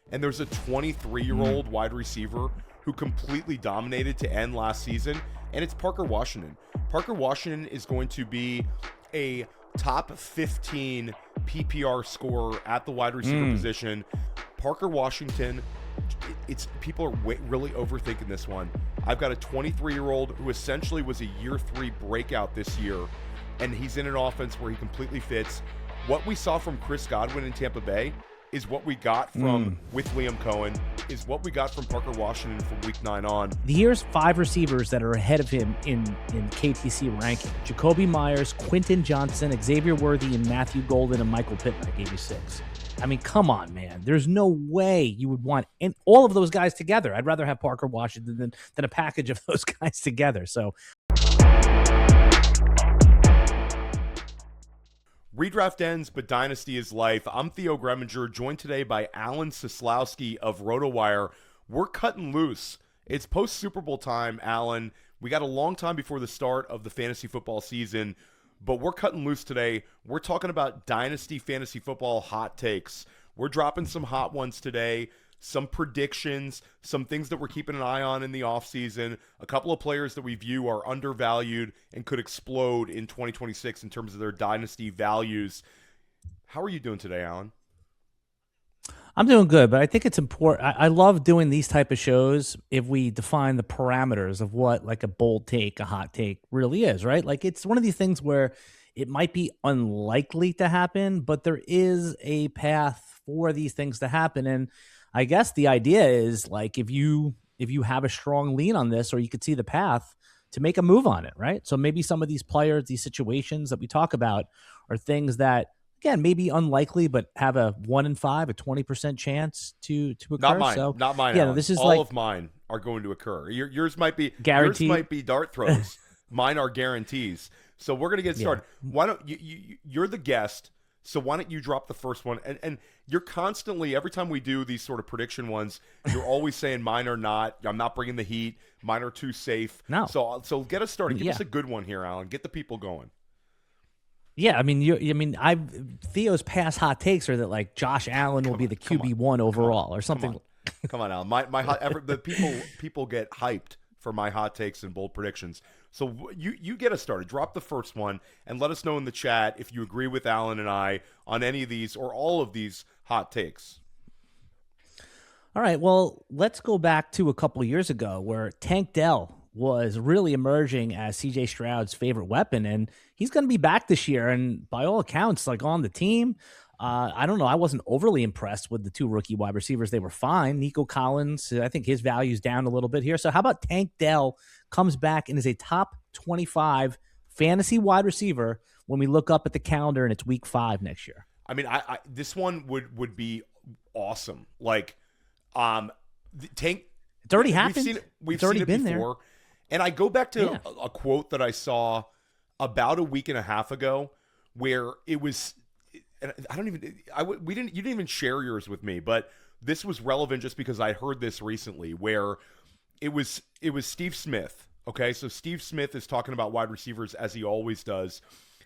and there's a 23-year-old wide receiver who completely dominated to end last season, and it's Parker Washington. Parker Washington is going to be a top 15 PPR scorer at the wide receiver position. Parker Washington, it's people are really overthinking this one. I've got a 23-year-old who essentially was a year 3 breakout this year, and he's in an offense where he completely fits. What we saw from Chris Godwin in Tampa Bay is what we got from with Liam Cohen, is what we got from Parker Washington from week 9 on. Here's 5 receivers that are ahead of him in KTC ranking. Jacoby Myers, Quentin Johnson, Xavier Worthy, and Matthew Golden, and Michael Pittman. I gave you 6. I mean, come on, man. There's no way you would want all of those guys together. I'd rather have Parker Washington than a package of those guys together. So Redraft ends, but Dynasty is life. I'm Theo Gremminger, joined today by Alan Seslowsky of RotoWire. We're cutting loose. It's post-Super Bowl time, Alan. We got a long time before the start of the fantasy football season, but we're cutting loose today. We're talking about Dynasty fantasy football hot takes. We're dropping some hot ones today, some predictions, some things that we're keeping an eye on in the offseason, a couple of players that we view are undervalued and could explode in 2026 in terms of their Dynasty values. How are you doing today, Alan? I'm doing good, but I think it's important. I love doing these type of shows if we define the parameters of what like a bold take, a hot take really is, right? Like it's one of these things where it might be unlikely to happen, but there is a path for these things to happen. And I guess the idea is like if you have a strong lean on this, or you could see the path to make a move on it, right? So maybe some of these players, these situations that we talk about are things that, again, maybe unlikely, but have a 1 in 5, a 20% chance to occur. Not mine. So, not mine. Yeah, Alan. this is all like, of mine are going to occur. Yours might be guaranteed. Yours might be dart throws. Mine are guarantees. So we're gonna get started. Why don't you're the guest? So why don't you drop the first one? And you're constantly, every time we do these sort of prediction ones, you're always saying mine are not. I'm not bringing the heat. Mine are too safe. No. So get us started. Give us a good one here, Alan. Get the people going. Yeah, I mean, Theo's past hot takes are that like Josh Allen will be the QB1 overall or something. Come on, Alan. My hot, the people get hyped for my hot takes and bold predictions. So you get us started. Drop the first one and let us know in the chat if you agree with Alan and I on any of these or all of these hot takes. All right, well, let's go back to a couple of years ago where Tank Dell was really emerging as CJ Stroud's favorite weapon, and he's going to be back this year, and by all accounts, like on the team. I don't know. I wasn't overly impressed with the 2 rookie wide receivers. They were fine. Nico Collins, I think his value's down a little bit here. So how about Tank Dell comes back and is a top 25 fantasy wide receiver when we look up at the calendar and it's week 5 next year? I mean, I this one would be awesome. Like, Tank. It's already happened. We've seen it been before. There. And I go back to a quote that I saw about a week and a half ago where it was. And you didn't even share yours with me, but this was relevant just because I heard this recently where it was Steve Smith. Okay. So Steve Smith is talking about wide receivers as he always does.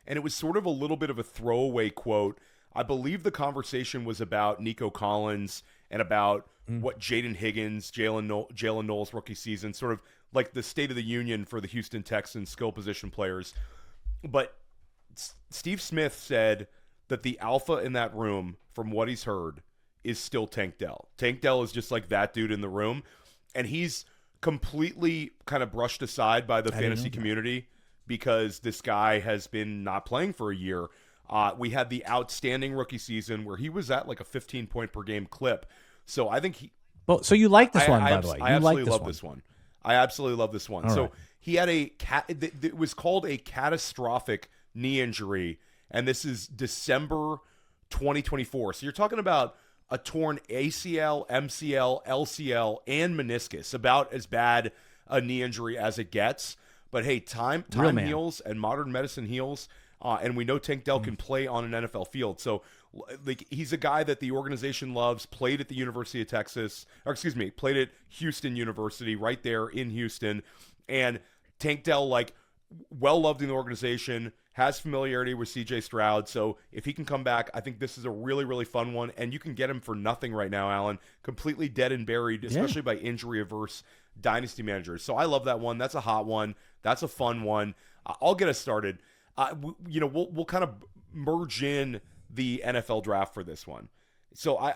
And it was sort of a little bit of a throwaway quote. I believe the conversation was about Nico Collins and about what Jalen Knowles rookie season, sort of like the State of the Union for the Houston Texans skill position players. But Steve Smith said that the alpha in that room, from what he's heard, is still Tank Dell. Tank Dell is just like that dude in the room, and he's completely kind of brushed aside by the fantasy community because this guy has been not playing for a year. We had the outstanding rookie season where he was at like a 15-point per game clip. So I think he. Well, so you like this one, by the way. I absolutely love this one. I absolutely love this one. So he had it was called a catastrophic knee injury. And this is December 2024. So you're talking about a torn ACL, MCL, LCL, and meniscus. About as bad a knee injury as it gets. But hey, time heals and modern medicine heals. And we know Tank Dell can play on an NFL field. So like he's a guy that the organization loves, played at the University of Texas, played at Houston University right there in Houston. And Tank Dell, like, well loved in the organization, has familiarity with CJ Stroud. So if he can come back, I think this is a really, really fun one. And you can get him for nothing right now, Alan. Completely dead and buried, especially by injury-averse dynasty managers. So I love that one. That's a hot one. That's a fun one. I'll get us started. We'll kind of merge in the NFL draft for this one. So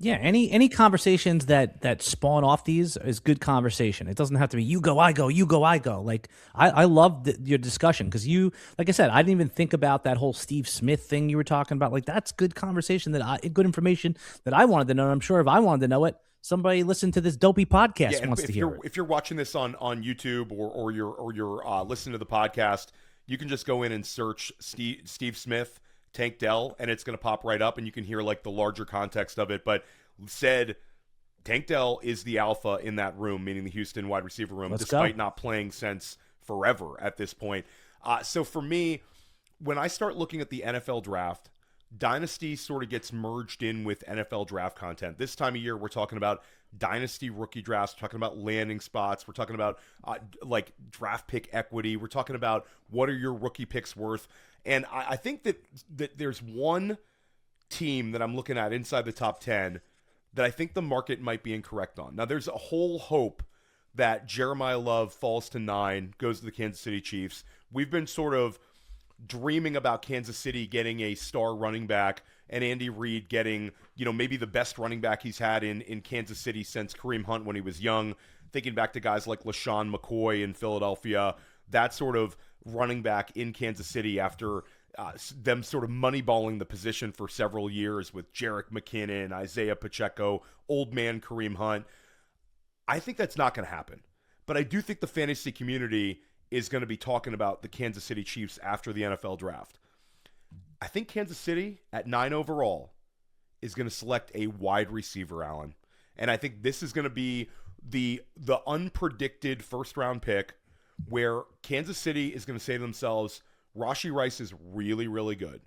any conversations that spawn off these is good conversation. It doesn't have to be you go, I go, you go, I go. Like I love your discussion because you, like I said, I didn't even think about that whole Steve Smith thing you were talking about. Like that's good conversation good information that I wanted to know. And I'm sure if I wanted to know it, somebody listening to this dopey podcast wants to hear it. If you're watching this on YouTube or you're listening to the podcast, you can just go in and search Steve Smith, Tank Dell, and it's going to pop right up, and you can hear like the larger context of it. But said Tank Dell is the alpha in that room, meaning the Houston wide receiver room, despite not playing since forever at this point. So for me, when I start looking at the NFL draft, Dynasty sort of gets merged in with NFL draft content. This time of year, we're talking about Dynasty rookie drafts. We're talking about landing spots. We're talking about like draft pick equity. We're talking about what are your rookie picks worth. And I think that there's one team that I'm looking at inside the top 10 that I think the market might be incorrect on. Now, there's a whole hope that Jeremiah Love falls to 9, goes to the Kansas City Chiefs. We've been sort of dreaming about Kansas City getting a star running back and Andy Reid getting, maybe the best running back he's had in Kansas City since Kareem Hunt when he was young. Thinking back to guys like LaShawn McCoy in Philadelphia, that sort of running back in Kansas City after them sort of moneyballing the position for several years with Jerick McKinnon, Isaiah Pacheco, old man Kareem Hunt. I think that's not going to happen. But I do think the fantasy community is going to be talking about the Kansas City Chiefs after the NFL draft. I think Kansas City at 9 overall is going to select a wide receiver, Allen. And I think this is going to be the unpredicted first-round pick where Kansas City is going to say to themselves, Rashee Rice is really, really good.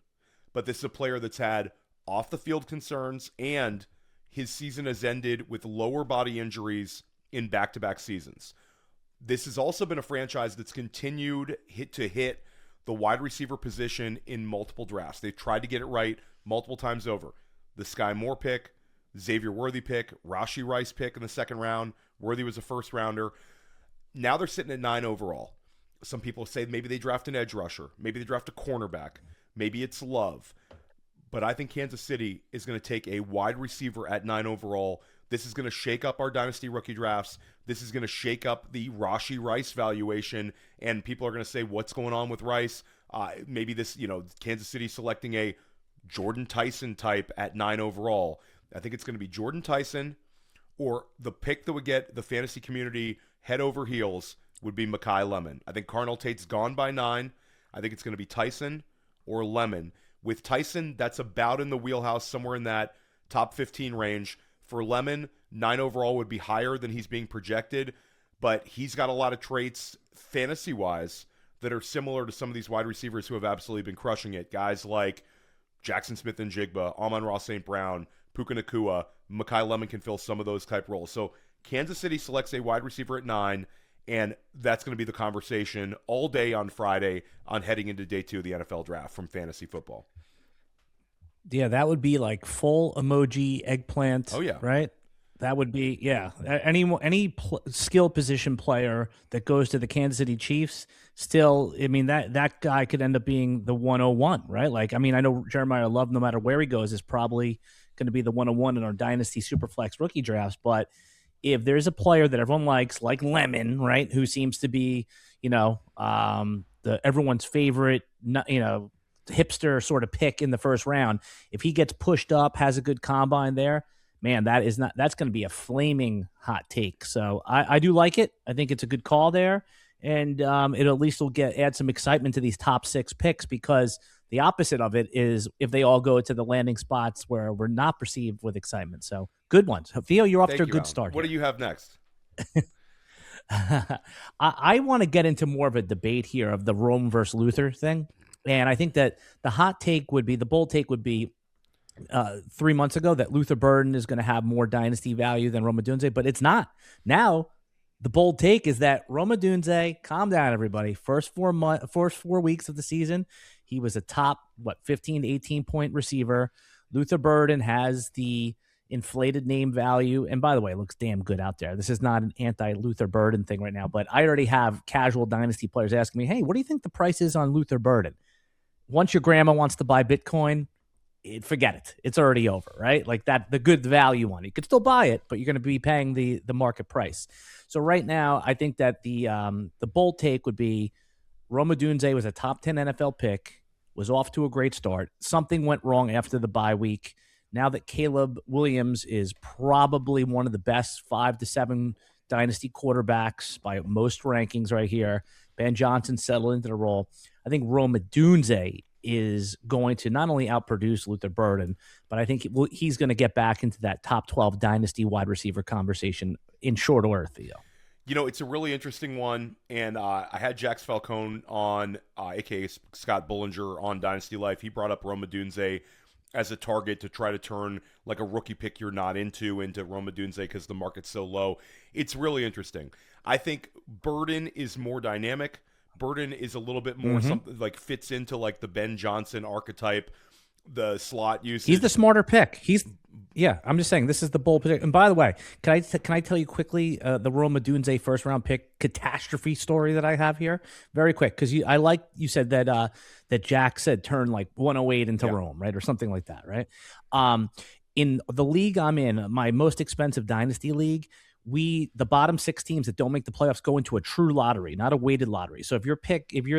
But this is a player that's had off-the-field concerns, and his season has ended with lower body injuries in back-to-back seasons. This has also been a franchise that's continued to hit the wide receiver position in multiple drafts. They've tried to get it right multiple times over. The Sky Moore pick, Xavier Worthy pick, Rashee Rice pick in the second round. Worthy was a first rounder. Now they're sitting at 9 overall. Some people say maybe they draft an edge rusher. Maybe they draft a cornerback. Maybe it's Love. But I think Kansas City is going to take a wide receiver at 9 overall. This is going to shake up our dynasty rookie drafts. This is going to shake up the Rashee Rice valuation. And people are going to say, what's going on with Rice? Maybe this, Kansas City selecting a Jordan Tyson type at 9 overall. I think it's going to be Jordan Tyson, or the pick that would get the fantasy community head over heels would be Mekhi Lemon. I think Carnell Tate's gone by 9. I think it's going to be Tyson or Lemon. With Tyson, that's about in the wheelhouse, somewhere in that top 15 range. For Lemon, 9 overall would be higher than he's being projected, but he's got a lot of traits fantasy-wise that are similar to some of these wide receivers who have absolutely been crushing it. Guys like Jackson Smith and Jigba, Amon-Ra St. Brown, Puka Nacua. Mekhi Lemon can fill some of those type roles. So Kansas City selects a wide receiver at 9, and that's going to be the conversation all day on Friday on heading into day 2 of the NFL draft from fantasy football. Yeah, that would be like full emoji eggplant. Oh, yeah. Right? That would be, yeah. Any skill position player that goes to the Kansas City Chiefs, still, I mean, that guy could end up being the 101, right? Like, I mean, I know Jeremiah Love, no matter where he goes, is probably going to be the 101 in our Dynasty Superflex rookie drafts. But if there's a player that everyone likes, like Lemon, right, who seems to be, everyone's favorite, hipster sort of pick in the first round, if he gets pushed up, has a good combine there, man, that's going to be a flaming hot take. So I do like it. I think it's a good call there. And it at least will add some excitement to these top 6 picks, because the opposite of it is if they all go to the landing spots where we're not perceived with excitement. So good ones. Theo, you're off to a good start. What do you have next? I want to get into more of a debate here of the Rome versus Luther thing. And I think that the bold take would be 3 months ago that Luther Burden is going to have more dynasty value than Rome Odunze, but it's not. Now, the bold take is that Rome Odunze, calm down, everybody. First 4 weeks of the season, He was a top, 15 to 18 point receiver. Luther Burden has the inflated name value. And by the way, it looks damn good out there. This is not an anti-Luther Burden thing right now, but I already have casual Dynasty players asking me, hey, what do you think the price is on Luther Burden? Once your grandma wants to buy Bitcoin, forget it. It's already over, right? Like that, the good value one. You could still buy it, but you're going to be paying the market price. So right now, I think that the bold take would be Rome Odunze was a top 10 NFL pick, was off to a great start. Something went wrong after the bye week. Now that Caleb Williams is probably one of the best 5 to 7 dynasty quarterbacks by most rankings right here, Ben Johnson settled into the role. I think Rome Odunze is going to not only outproduce Luther Burden, but I think he's going to get back into that top 12 dynasty wide receiver conversation in short order, Theo. You know, it's a really interesting one, and I had Jax Falcone on, a.k.a. Scott Bullinger, on Dynasty Life. He brought up Rome Odunze as a target to try to turn like a rookie pick you're not into Rome Odunze because the market's so low. It's really interesting. I think Burden is more dynamic. Burden is a little bit more something like fits into like the Ben Johnson archetype, the slot usage. He's the smarter pick. I'm just saying this is the bold pick. And by the way, can I tell you quickly the Rome Odunze first round pick catastrophe story that I have here? Very quick, because I like you said that that Jack said turn like 108 into Rome, right, or something like that, right? In the league I'm in, my most expensive dynasty league, the bottom 6 teams that don't make the playoffs go into a true lottery, not a weighted lottery. So if you're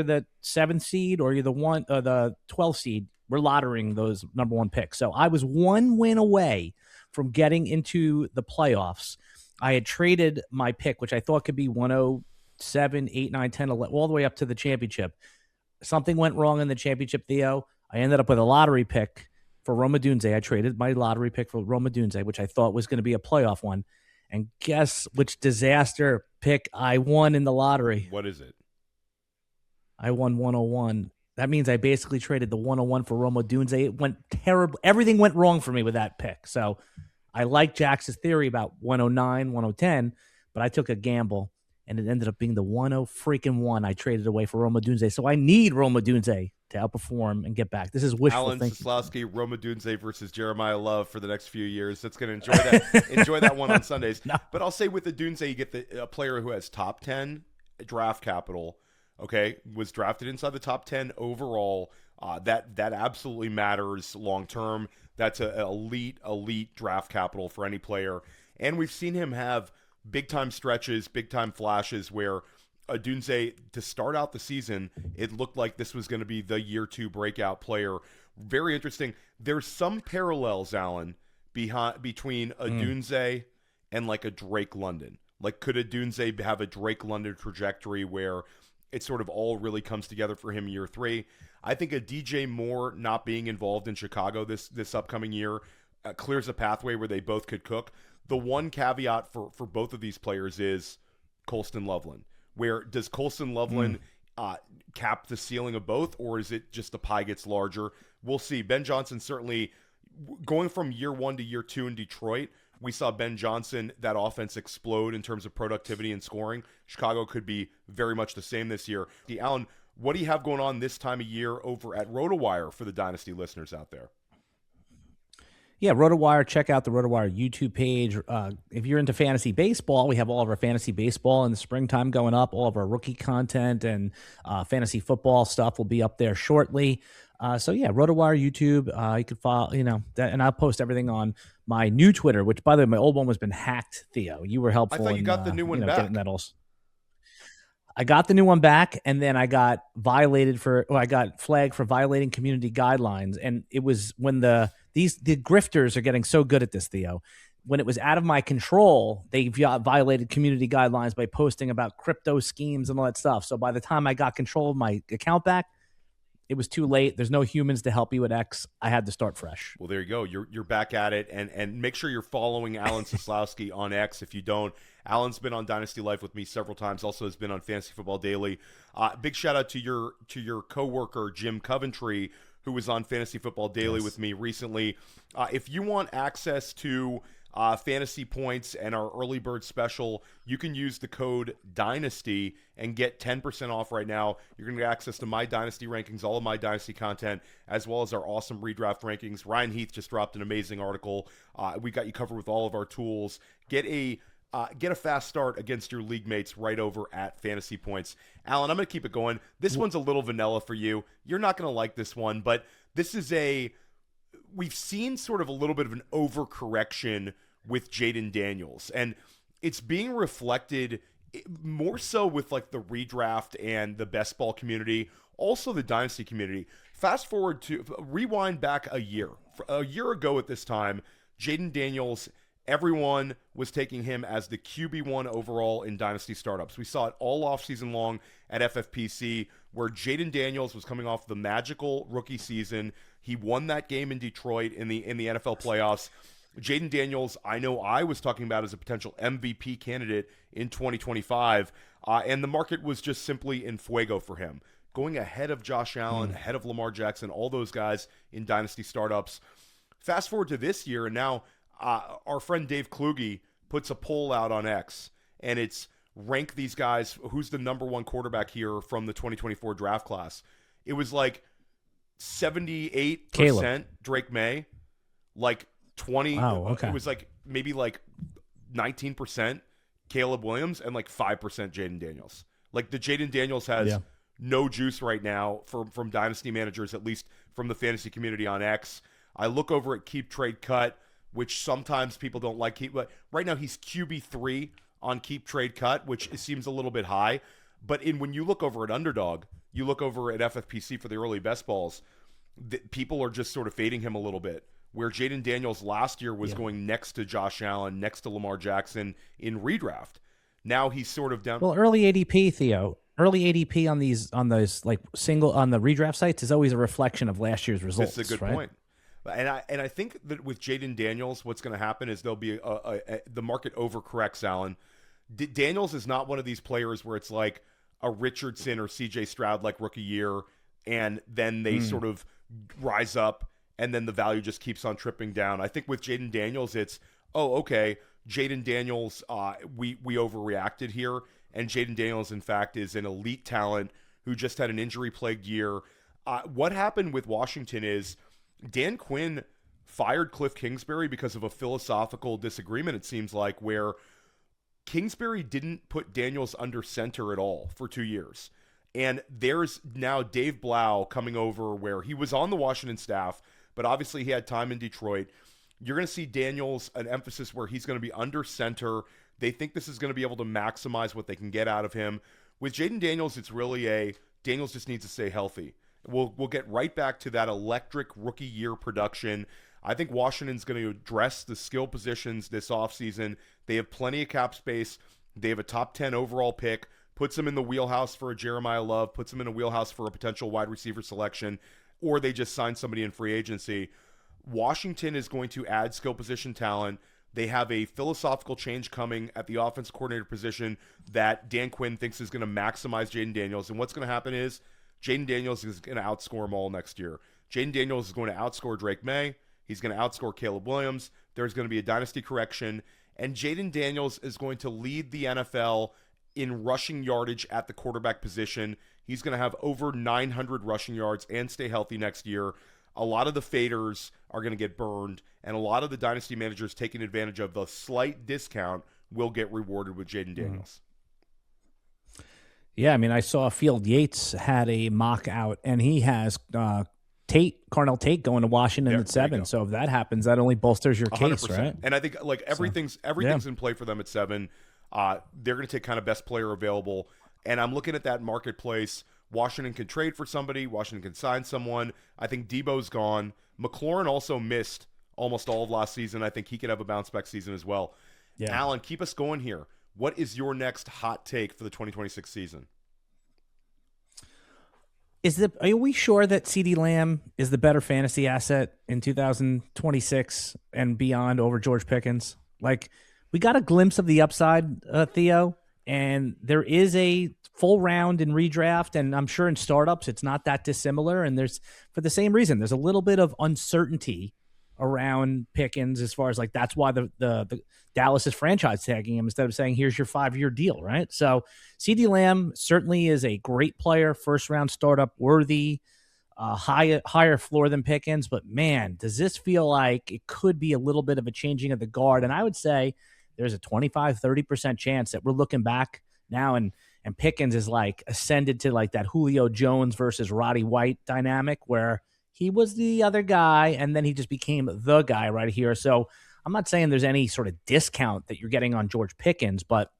the 7th seed or you're the 12th seed, we're lotterying those number 1 picks. So I was 1 win away from getting into the playoffs. I had traded my pick, which I thought could be 107, 8, 9, 10, 11, all the way up to the championship. Something went wrong in the championship, Theo. I ended up with a lottery pick for Rome Odunze. I traded my lottery pick for Rome Odunze, which I thought was going to be a playoff one. And guess which disaster pick I won in the lottery? What is it? I won 101. That means I basically traded the 101 for Rome Odunze. It went terrible. Everything went wrong for me with that pick. So I like Jax's theory about 109, 110, but I took a gamble, and it ended up being the 101 I traded away for Rome Odunze. So I need Rome Odunze to outperform and get back. This is wishful thinking. Seslowsky, Rome Odunze versus Jeremiah Love for the next few years. That's going to enjoy that one on Sundays. No. But I'll say with Odunze, you get a player who has top 10 draft capital. Okay, was drafted inside the top 10 overall. That absolutely matters long term. That's an elite draft capital for any player. And we've seen him have big time stretches, big time flashes where Odunze, to start out the season, it looked like this was going to be the year 2 breakout player. Very interesting. There's some parallels, Alan, between Odunze and like a Drake London. Like, could Odunze have a Drake London trajectory where it sort of all really comes together for him year 3? I think a DJ Moore not being involved in Chicago this upcoming year clears a pathway where they both could cook. The one caveat for both of these players is Colston Loveland. Where does Colston Loveland cap the ceiling of both, or is it just the pie gets larger? We'll see. Ben Johnson certainly going from year 1 to year 2 in Detroit. We saw Ben Johnson, that offense explode in terms of productivity and scoring. Chicago could be very much the same this year. Alan, what do you have going on this time of year over at RotoWire for the Dynasty listeners out there? Yeah, RotoWire, check out the RotoWire YouTube page. If you're into fantasy baseball, we have all of our fantasy baseball in the springtime going up. All of our rookie content and fantasy football stuff will be up there shortly. So yeah, RotoWire YouTube. You can follow, that, and I'll post everything on my new Twitter, which by the way, my old one has been hacked. Theo, you were helpful. I thought you got the new one back. Getting medals. I got the new one back, and then I got flagged for violating community guidelines. And it was when the grifters are getting so good at this, Theo. When it was out of my control, they violated community guidelines by posting about crypto schemes and all that stuff. So by the time I got control of my account back, it was too late. There's no humans to help you at X. I had to start fresh. Well, there you go. You're back at it, and make sure you're following Alan Seslowsky on X. If you don't, Alan's been on Dynasty Life with me several times. Also has been on Fantasy Football Daily. Big shout out to your coworker Jim Coventry, who was on Fantasy Football Daily with me recently. If you want access to fantasy points and our early bird special, you can use the code Dynasty and get 10% off right now. You're going to get access to my Dynasty rankings, all of my Dynasty content, as well as our awesome redraft rankings. Ryan Heath just dropped an amazing article. We got you covered with all of our tools. Get a fast start against your league mates right over at Fantasy Points. Alan, I'm going to keep it going. This one's a little vanilla for you. You're not going to like this one, but this is we've seen sort of a little bit of an overcorrection with Jayden Daniels, and it's being reflected more so with like the redraft and the best ball community, also the dynasty community. Rewind back a year. A year ago at this time, Jayden Daniels, everyone was taking him as the QB1 overall in dynasty startups. We saw it all offseason long at FFPC, where Jayden Daniels was coming off the magical rookie season. He won that game in Detroit in the NFL playoffs. Jayden Daniels, I know I was talking about as a potential MVP candidate in 2025, and the market was just simply in fuego for him. Going ahead of Josh Allen, ahead of Lamar Jackson, all those guys in dynasty startups. Fast forward to this year, and now our friend Dave Kluge puts a poll out on X, and it's rank these guys, who's the number one quarterback here from the 2024 draft class. It was like 78% Caleb. Drake May, like 20. Oh, okay. It was like maybe like 19% Caleb Williams and like 5% Jayden Daniels. Like the Jayden Daniels has no juice right now from dynasty managers, at least from the fantasy community on X. I look over at Keep Trade Cut, which sometimes people don't like. But right now he's QB3 on Keep Trade Cut, which seems a little bit high. But when you look over at Underdog, you look over at FFPC for the early best balls, people are just sort of fading him a little bit. Where Jayden Daniels last year was going next to Josh Allen, next to Lamar Jackson in redraft. Now he's sort of down. Well, early ADP, Theo. Early ADP on those like single on the redraft sites is always a reflection of last year's results. That's a good point. And I think that with Jayden Daniels, what's going to happen is there'll be the market overcorrects, Alan. Daniels is not one of these players where it's like a Richardson or CJ Stroud like rookie year, and then they sort of rise up, and then the value just keeps on tripping down. I think with Jayden Daniels, it's, okay, Jayden Daniels, we overreacted here, and Jayden Daniels, in fact, is an elite talent who just had an injury-plagued year. What happened with Washington is Dan Quinn fired Cliff Kingsbury because of a philosophical disagreement, it seems like, where Kingsbury didn't put Daniels under center at all for 2 years. And there's now Dave Blau coming over, where he was on the Washington staff, but obviously he had time in Detroit. You're going to see Daniels, an emphasis where he's going to be under center. They think this is going to be able to maximize what they can get out of him. With Jayden Daniels, it's really Daniels just needs to stay healthy. We'll get right back to that electric rookie year production. I think Washington's going to address the skill positions this offseason. They have plenty of cap space. They have a top 10 overall pick. Puts them in the wheelhouse for a Jeremiah Love, puts them in a wheelhouse for a potential wide receiver selection, or they just sign somebody in free agency. Washington is going to add skill position talent. They have a philosophical change coming at the offense coordinator position that Dan Quinn thinks is going to maximize Jayden Daniels. And what's going to happen is Jayden Daniels is going to outscore them all next year. Jayden Daniels is going to outscore Drake May. He's going to outscore Caleb Williams. There's going to be a dynasty correction. And Jayden Daniels is going to lead the NFL in rushing yardage at the quarterback position. He's going to have over 900 rushing yards and stay healthy next year. A lot of the faders are going to get burned, and a lot of the dynasty managers taking advantage of the slight discount will get rewarded with Jayden Daniels. Yeah, I mean, I saw Field Yates had a mock out, and he has Carnell Tate going to Washington at 7. So if that happens, that only bolsters your 100%. Case, right? And I think like everything's in play for them at 7. They're going to take kind of best player available. And I'm looking at that marketplace. Washington can trade for somebody. Washington can sign someone. I think Debo's gone. McLaurin also missed almost all of last season. I think he could have a bounce back season as well. Yeah. Alan, keep us going here. What is your next hot take for the 2026 season? Are we sure that CeeDee Lamb is the better fantasy asset in 2026 and beyond over George Pickens? Like, we got a glimpse of the upside, Theo, and there is a full round in redraft, and I'm sure in startups it's not that dissimilar. And there's, for the same reason, there's a little bit of uncertainty around Pickens as far as like that's why the Dallas is franchise tagging him instead of saying here's your 5-year deal, right? So CeeDee Lamb certainly is a great player, first round startup worthy, higher floor than Pickens, but man, does this feel like it could be a little bit of a changing of the guard? And I would say there's a 25-30% chance that we're looking back now and Pickens is like ascended to like that Julio Jones versus Roddy White dynamic where he was the other guy and then he just became the guy right here. So I'm not saying there's any sort of discount that you're getting on George Pickens, but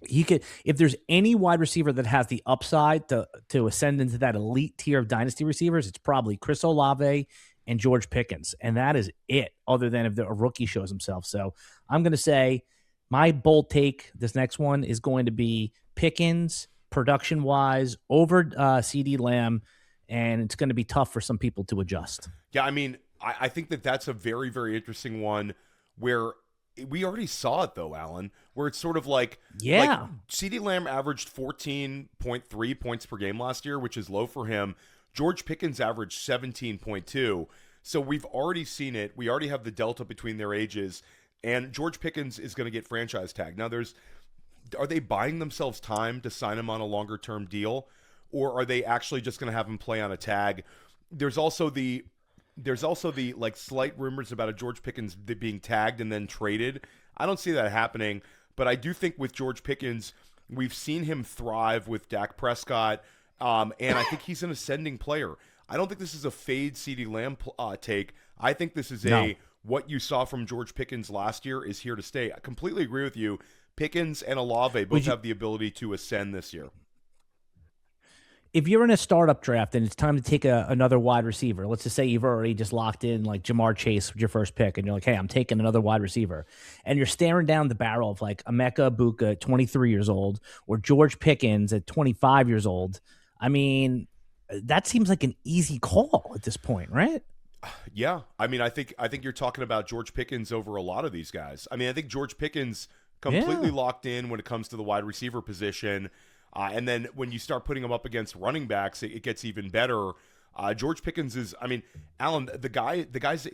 he could, if there's any wide receiver that has the upside to ascend into that elite tier of dynasty receivers, it's probably Chris Olave and George Pickens. And that is it, other than if a rookie shows himself. So I'm going to say my bold take, this next one is going to be Pickens production wise over CeeDee Lamb. And it's going to be tough for some people to adjust. Yeah. I mean, I think that's a very, very interesting one where we already saw it though, Alan, where it's sort of like CeeDee Lamb averaged 14.3 points per game last year, which is low for him. George Pickens averaged 17.2. So we've already seen it. We already have the delta between their ages, and George Pickens is going to get franchise tag. Now are they buying themselves time to sign him on a longer term deal, or are they actually just going to have him play on a tag? There's also the like slight rumors about a George Pickens being tagged and then traded. I don't see that happening, but I do think with George Pickens, we've seen him thrive with Dak Prescott, and I think he's an ascending player. I don't think this is a fade CeeDee Lamb take. I think this is what you saw from George Pickens last year is here to stay. I completely agree with you. Pickens and Olave both have the ability to ascend this year. If you're in a startup draft and it's time to take another wide receiver, let's just say you've already just locked in like Jamar Chase with your first pick and you're like, hey, I'm taking another wide receiver. And you're staring down the barrel of like Emeka Egbuka at 23 years old or George Pickens at 25 years old. I mean, that seems like an easy call at this point, right? Yeah. I mean, I think you're talking about George Pickens over a lot of these guys. I mean, I think George Pickens completely locked in when it comes to the wide receiver position. And then when you start putting them up against running backs, it gets even better. George Pickens is, I mean, Alan, the guy's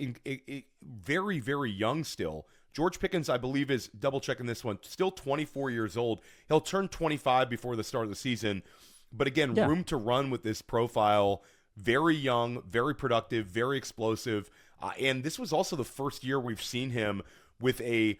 very, very young still. George Pickens, I believe, is double checking this one, still 24 years old. He'll turn 25 before the start of the season. But again, room to run with this profile. Very young, very productive, very explosive. And this was also the first year we've seen him with a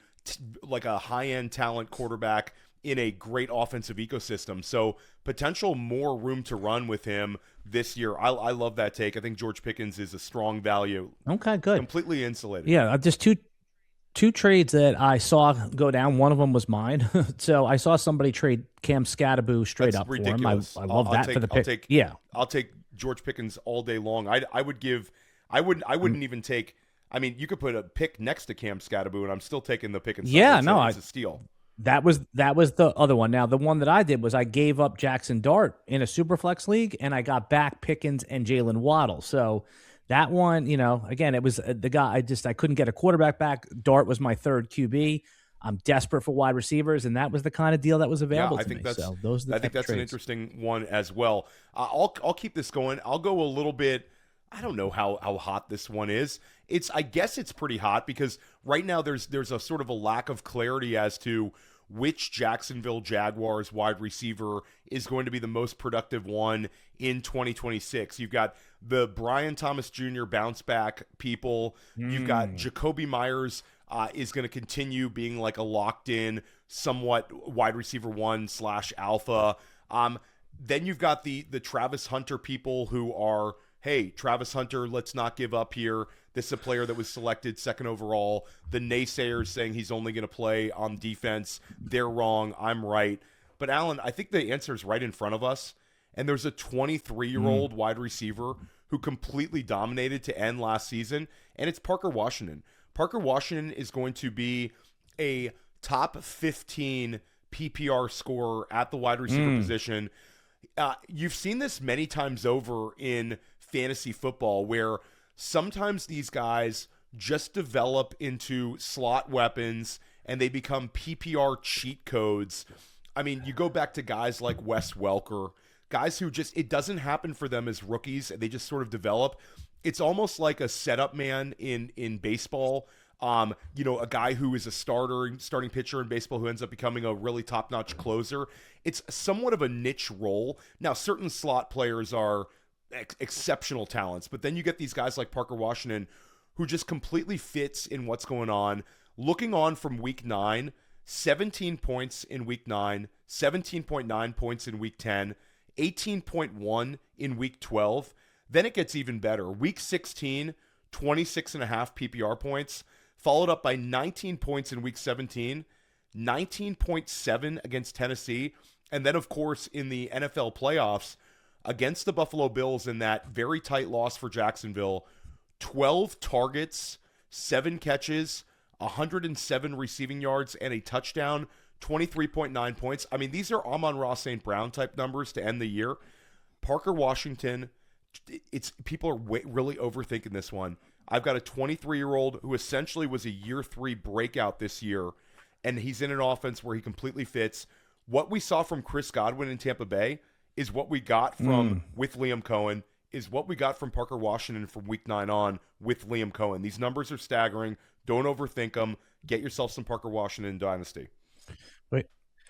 high-end talent quarterback in a great offensive ecosystem. So potential more room to run with him this year. I love that take. I think George Pickens is a strong value. Okay, good. Completely insulated. Yeah, just two trades that I saw go down. One of them was mine. So I saw somebody trade Cam Scatterboo straight up ridiculous. for him. I love that for the pick. I'll take George Pickens all day long. I wouldn't even take. I mean, you could put a pick next to Cam Scatterboo, and I'm still taking the Pickens. It's a steal. That was the other one. Now, the one that I did was I gave up Jackson Dart in a Superflex league, and I got back Pickens and Jalen Waddle. So that one, again, it was the guy. I couldn't get a quarterback back. Dart was my third QB. I'm desperate for wide receivers, and that was the kind of deal that was available to me. So those are the I think that's an interesting one as well. I'll keep this going. I'll go a little bit. I don't know how hot this one is. I guess it's pretty hot because right now there's a sort of a lack of clarity as to which Jacksonville Jaguars wide receiver is going to be the most productive one in 2026. You've got the Brian Thomas Jr. bounce back people. You've got Jacoby Myers is going to continue being like a locked in, somewhat wide receiver 1/alpha. Then you've got the Travis Hunter people who are, hey, Travis Hunter, let's not give up here. This is a player that was selected second overall. The naysayers saying he's only going to play on defense. They're wrong. I'm right. But, Alan, I think the answer is right in front of us. And there's a 23-year-old wide receiver who completely dominated to end last season, and it's Parker Washington. Parker Washington is going to be a top 15 PPR scorer at the wide receiver position. You've seen this many times over in fantasy football where sometimes these guys just develop into slot weapons and they become PPR cheat codes. I mean, you go back to guys like Wes Welker, guys who just, it doesn't happen for them as rookies. They just sort of develop. it's almost like a setup man in baseball. A guy who is a starting pitcher in baseball who ends up becoming a really top-notch closer. It's somewhat of a niche role. Now, certain slot players are exceptional talents, but then you get these guys like Parker Washington who just completely fits in what's going on. Looking on from week 9, 17 points in week 9, 17.9 points in week 10, 18.1 in week 12. Then it gets even better. Week 16, 26.5 PPR points, followed up by 19 points in week 17, 19.7 against Tennessee, and then, of course, in the NFL playoffs against the Buffalo Bills in that very tight loss for Jacksonville, 12 targets, 7 catches, 107 receiving yards, and a touchdown, 23.9 points. I mean, these are Amon-Ra St. Brown type numbers to end the year. Parker Washington, people are really overthinking this one. I've got a 23-year-old who essentially was a year 3 breakout this year, and he's in an offense where he completely fits. What we saw from Chris Godwin in Tampa Bay is what we got from with Liam Cohen, is what we got from Parker Washington from week 9 on with Liam Cohen. These numbers are staggering. Don't overthink them. Get yourself some Parker Washington Dynasty. Wait.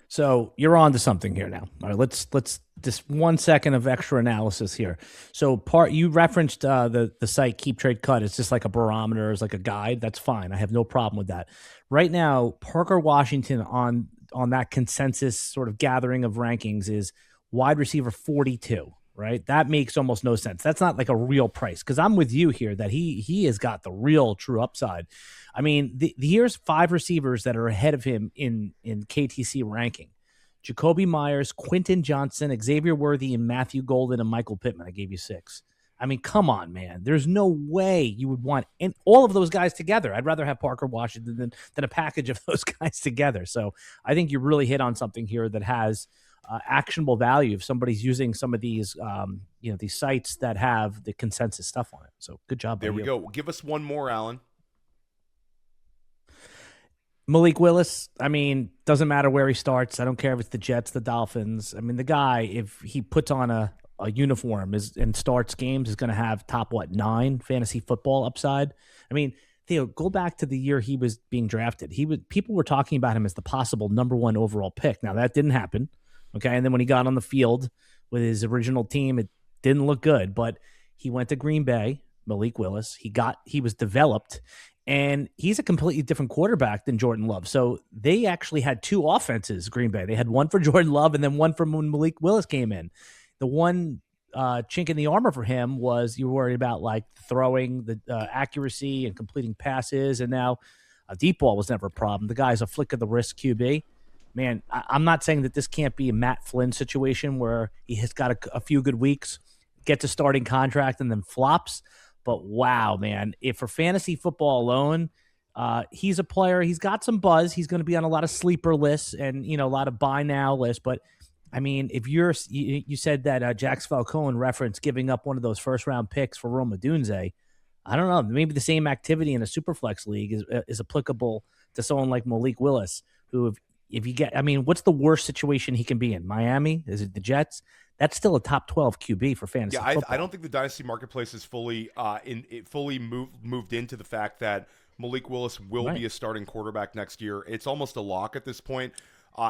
So you're on to something here now. All right, let's just 1 second of extra analysis here. So you referenced the site Keep Trade Cut. It's just like a barometer, it's like a guide. That's fine. I have no problem with that. Right now, Parker Washington on that consensus sort of gathering of rankings is wide receiver 42. Right, that makes almost no sense. That's not like a real price, because I'm with you here that he has got the real true upside. I mean, here's 5 receivers that are ahead of him in KTC ranking: Jacoby Myers, Quentin Johnson, Xavier Worthy, and Matthew Golden, and Michael Pittman. I gave you 6. I mean, come on, man. There's no way you would want all of those guys together. I'd rather have Parker Washington than a package of those guys together. So I think you really hit on something here that has actionable value if somebody's using some of these, these sites that have the consensus stuff on it. So good job. There we go. Give us one more, Alan. Malik Willis. I mean, doesn't matter where he starts. I don't care if it's the Jets, the Dolphins. I mean, the guy, if he puts on a uniform and starts games, is going to have top 9 fantasy football upside. I mean, Theo, go back to the year he was being drafted. People were talking about him as the possible number 1 overall pick. Now that didn't happen. Okay, and then when he got on the field with his original team, it didn't look good. But he went to Green Bay, Malik Willis. He was developed, and he's a completely different quarterback than Jordan Love. So they actually had 2 offenses, Green Bay. They had one for Jordan Love and then one for when Malik Willis came in. The one chink in the armor for him was you were worried about like throwing the accuracy and completing passes, and now a deep ball was never a problem. The guy's a flick of the wrist QB. Man, I'm not saying that this can't be a Matt Flynn situation where he has got a few good weeks, gets a starting contract, and then flops. But wow, man, if for fantasy football alone, he's a player. He's got some buzz. He's going to be on a lot of sleeper lists and a lot of buy now lists. But I mean, if you said that Jax Falcone referenced giving up one of those first round picks for Rome Odunze, I don't know. Maybe the same activity in a Superflex league is applicable to someone like Malik Willis, who if you get, I mean, what's the worst situation he can be in? Miami? Is it the Jets? That's still a top 12 QB for fantasy football. I don't think the Dynasty Marketplace is fully moved into the fact that Malik Willis will be a starting quarterback next year. It's almost a lock at this point.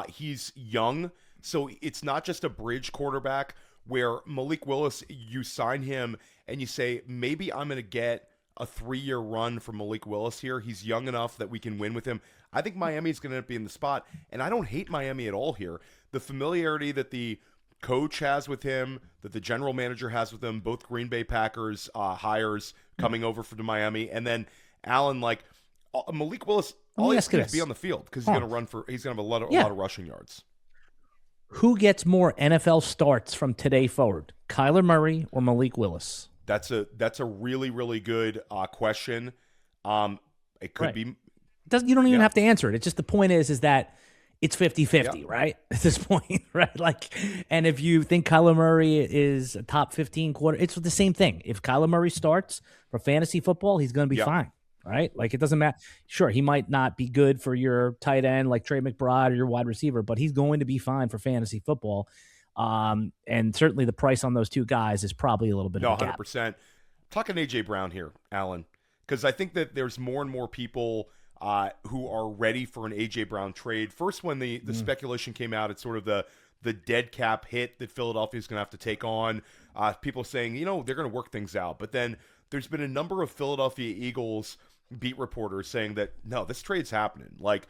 He's young, so it's not just a bridge quarterback where Malik Willis, you sign him and you say, maybe I'm going to get a 3-year run for Malik Willis here. He's young enough that we can win with him. I think Miami's going to be in the spot, and I don't hate Miami at all here. The familiarity that the coach has with him, that the general manager has with him, both Green Bay Packers hires coming over from Miami, and then Allen, like Malik Willis, all he has to do is be on the field because he's going to have a lot of rushing yards. Who gets more NFL starts from today forward, Kyler Murray or Malik Willis? That's a really, really good question. It could be. You don't even have to answer it. It's just the point is that it's 50-50, right? At this point, right? Like, and if you think Kyler Murray is a top 15 quarter, it's the same thing. If Kyler Murray starts for fantasy football, he's going to be fine, right? Like, it doesn't matter. Sure, he might not be good for your tight end like Trey McBride or your wide receiver, but he's going to be fine for fantasy football. And certainly the price on those 2 guys is probably a little bit of a gap. 100%. talking AJ Brown here, Alan, because I think that there's more and more people who are ready for an AJ Brown trade. First, when the speculation came out, it's sort of the dead cap hit that Philadelphia's going to have to take on. People saying, they're going to work things out. But then there's been a number of Philadelphia Eagles beat reporters saying that, no, this trade's happening. Like,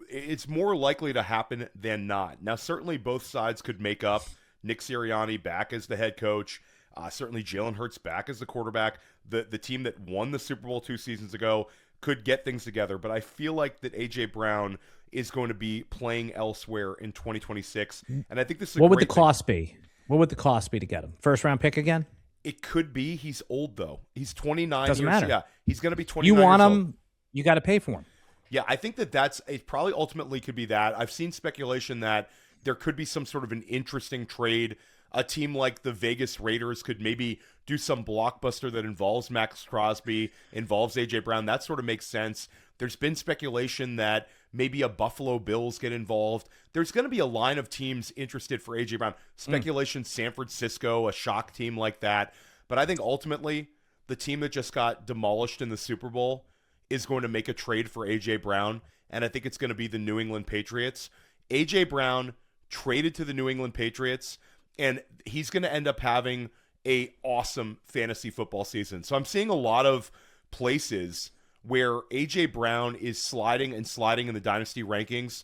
it's more likely to happen than not. Now, certainly both sides could make up. Nick Sirianni back as the head coach. Certainly Jalen Hurts back as the quarterback. The team that won the Super Bowl 2 seasons ago could get things together. But I feel like that A.J. Brown is going to be playing elsewhere in 2026. And I think this is what would the cost be? What would the cost be to get him? First round pick again? It could be. He's old, though. He's 29 Doesn't years. Matter. Yeah, he's going to be 29 You want years him, old. You got to pay for him. Yeah, I think it probably ultimately could be that. I've seen speculation that there could be some sort of an interesting trade. A team like the Vegas Raiders could maybe do some blockbuster that involves Max Crosby, involves A.J. Brown. That sort of makes sense. There's been speculation that maybe a Buffalo Bills get involved. There's going to be a line of teams interested for A.J. Brown. Speculation, San Francisco, a shock team like that. But I think ultimately the team that just got demolished in the Super Bowl is going to make a trade for A.J. Brown, and I think it's going to be the New England Patriots. A.J. Brown traded to the New England Patriots, and he's going to end up having a awesome fantasy football season. So I'm seeing a lot of places where A.J. Brown is sliding in the dynasty rankings.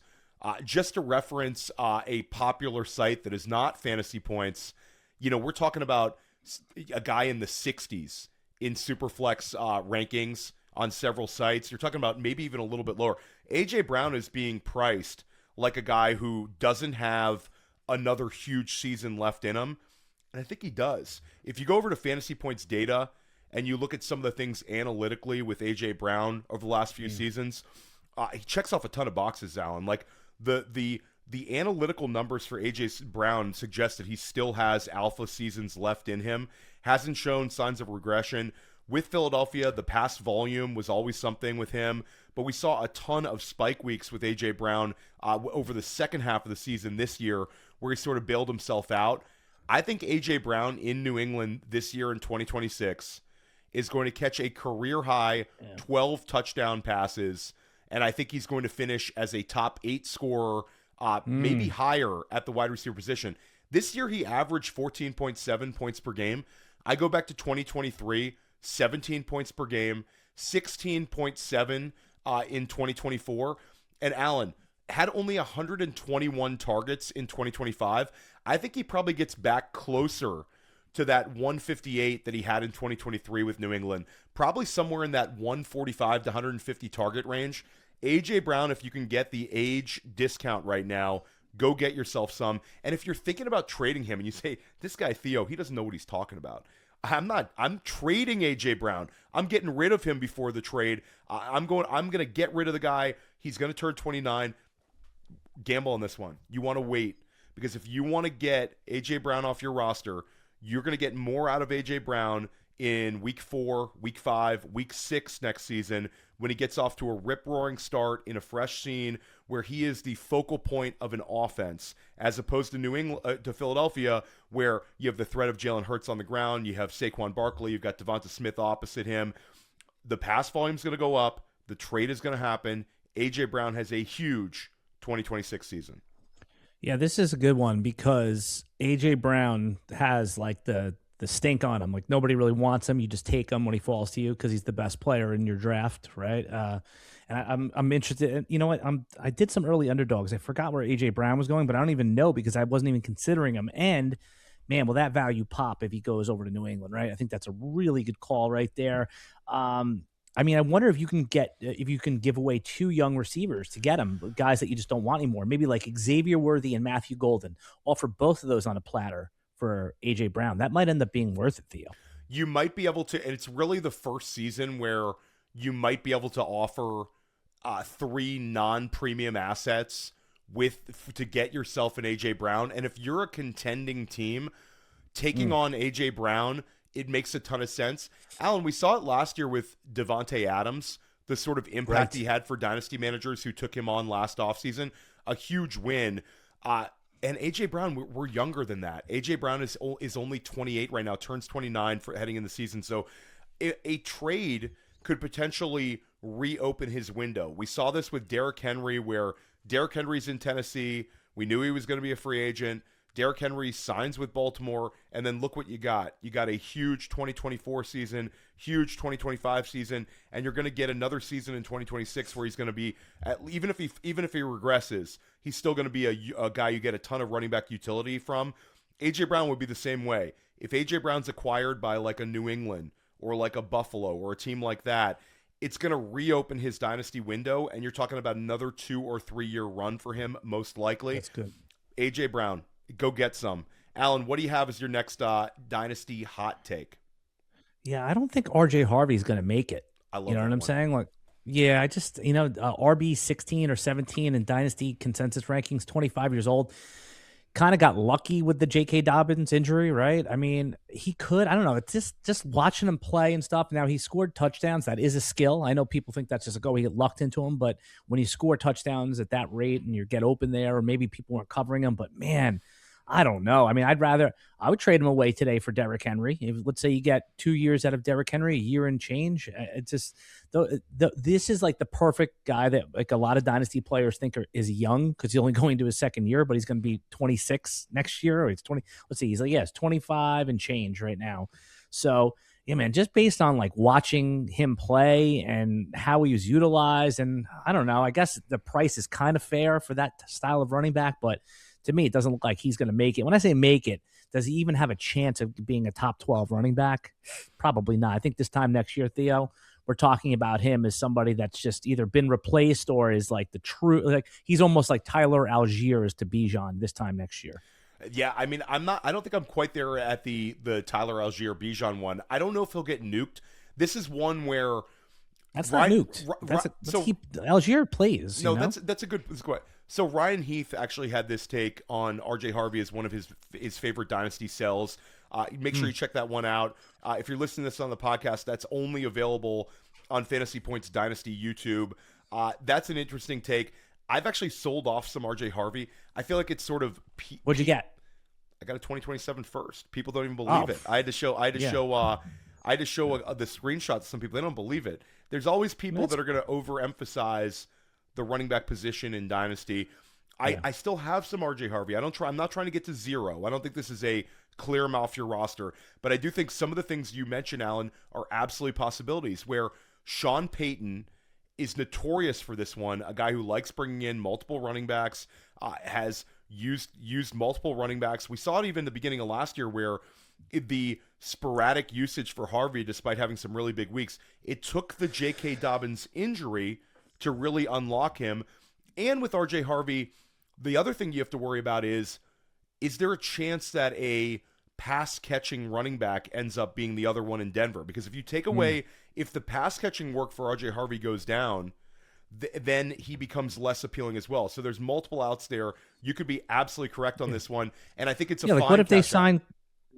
Just to reference a popular site that is not Fantasy Points, we're talking about a guy in the 60s in Superflex rankings on several sites. You're talking about maybe even a little bit lower. A.J. Brown is being priced like a guy who doesn't have another huge season left in him, and I think he does. If you go over to Fantasy Points data and you look at some of the things analytically with A.J. Brown over the last few seasons, he checks off a ton of boxes, Alan. Like, the analytical numbers for A.J. Brown suggest that he still has alpha seasons left in him, hasn't shown signs of regression. With Philadelphia, the pass volume was always something with him, but we saw a ton of spike weeks with A.J. Brown over the second half of the season this year where he sort of bailed himself out. I think A.J. Brown in New England this year in 2026 is going to catch a career-high 12 touchdown passes, and I think he's going to finish as a top 8 scorer, maybe higher at the wide receiver position. This year he averaged 14.7 points per game. I go back to 2023, 17 points per game, 16.7 in 2024. And Allen had only 121 targets in 2025. I think he probably gets back closer to that 158 that he had in 2023 with New England. Probably somewhere in that 145 to 150 target range. A.J. Brown, if you can get the age discount right now, go get yourself some. And if you're thinking about trading him and you say, this guy Theo, he doesn't know what he's talking about. I'm trading A.J. Brown. I'm getting rid of him before the trade. I'm going to get rid of the guy. He's going to turn 29. Gamble on this one. You want to wait, because if you want to get A.J. Brown off your roster, you're going to get more out of A.J. Brown in week 4, week 5, week 6 next season when he gets off to a rip-roaring start in a fresh scene where he is the focal point of an offense, as opposed to New England, to Philadelphia, where you have the threat of Jalen Hurts on the ground, you have Saquon Barkley, you've got Devonta Smith opposite him. The pass volume is going to go up. The trade is going to happen. A.J. Brown has a huge 2026 season. Yeah, this is a good one because A.J. Brown has like the stink on him. Like, nobody really wants him. You just take him when he falls to you because he's the best player in your draft, right? And I'm interested. In, you know what? I did some early underdogs. I forgot where A.J. Brown was going, but I don't even know because I wasn't even considering him. And man, will that value pop if he goes over to New England, right? I think that's a really good call right there. I mean, I wonder if you can give away 2 young receivers to get them, guys that you just don't want anymore. Maybe like Xavier Worthy and Matthew Golden. Offer both of those on a platter for A.J. Brown. That might end up being worth it, Theo. You might be able to, and it's really the first season where you might be able to offer 3 non-premium assets to get yourself an A.J. Brown. And if you're a contending team, taking on A.J. Brown, it makes a ton of sense. Alan, we saw it last year with Devontae Adams, the sort of impact he had for dynasty managers who took him on last offseason. A huge win. And A.J. Brown, we're younger than that. A.J. Brown is only 28 right now, turns 29 for heading in the season. So a trade could potentially reopen his window. We saw this with Derrick Henry, where Derrick Henry's in Tennessee. We knew he was going to be a free agent. Derrick Henry signs with Baltimore, and then look what you got. You got a huge 2024 season, huge 2025 season, and you're going to get another season in 2026 where he's going to be, even if he regresses, he's still going to be a guy you get a ton of running back utility from. A.J. Brown would be the same way. If A.J. Brown's acquired by like a New England or like a Buffalo or a team like that, it's going to reopen his dynasty window, and you're talking about another 2 or 3 year run for him, most likely. That's good. A.J. Brown. Go get some. Alan, what do you have as your next dynasty hot take? Yeah, I don't think RJ Harvey's going to make it. I love You know that what I'm one. saying? Like, yeah, I just, RB 16 or 17 in dynasty consensus rankings, 25 years old. Kind of got lucky with the J.K. Dobbins injury, right? I mean, he could, I don't know. It's just watching him play and stuff. Now, he scored touchdowns. That is a skill. I know people think that's just a go. He get lucked into him. But when you score touchdowns at that rate and you get open there, or maybe people weren't covering him, but man, I don't know. I mean, I would trade him away today for Derrick Henry. Let's say you get 2 years out of Derrick Henry, a year and change. It's just, this is like the perfect guy that like a lot of dynasty players think is young because he's only going to his second year, but he's going to be 26 next year. Or he's 20. Let's see. He's like, it's 25 and change right now. So, yeah, man, just based on like watching him play and how he was utilized. And I don't know, I guess the price is kind of fair for that style of running back, but to me, it doesn't look like he's going to make it. When I say make it, does he even have a chance of being a top 12 running back? Probably not. I think this time next year, Theo, we're talking about him as somebody that's just either been replaced or is like the true, like he's almost like Tyler Algiers to Bijan this time next year. Yeah, I mean, I don't think I'm quite there at the Tyler Algier Bijan one. I don't know if he'll get nuked. This is one where that's not nuked. Algier plays. No, that's a good. So Ryan Heath actually had this take on RJ Harvey as one of his favorite dynasty sells. Make sure you check that one out. If you're listening to this on the podcast, that's only available on Fantasy Points Dynasty YouTube. That's an interesting take. I've actually sold off some RJ Harvey. I feel like it's sort of. What'd you get? I got a 2027 first. People don't even believe it. I had to show the screenshot to some people. They don't believe it. There's always people that are going to overemphasize the running back position in Dynasty. I still have some RJ Harvey. I'm not trying to get to zero. I don't think this is a clear him off your roster, but I do think some of the things you mentioned, Alan, are absolutely possibilities where Sean Payton is notorious for this one, a guy who likes bringing in multiple running backs, has used multiple running backs. We saw it even the beginning of last year where the sporadic usage for Harvey, despite having some really big weeks, it took the J.K. Dobbins injury to really unlock him. And with RJ Harvey, the other thing you have to worry about is there a chance that a pass-catching running back ends up being the other one in Denver? Because if you take away, if the pass-catching work for RJ Harvey goes down, then he becomes less appealing as well. So there's multiple outs there. You could be absolutely correct on this one, and I think it's a fine. Like what if they sign?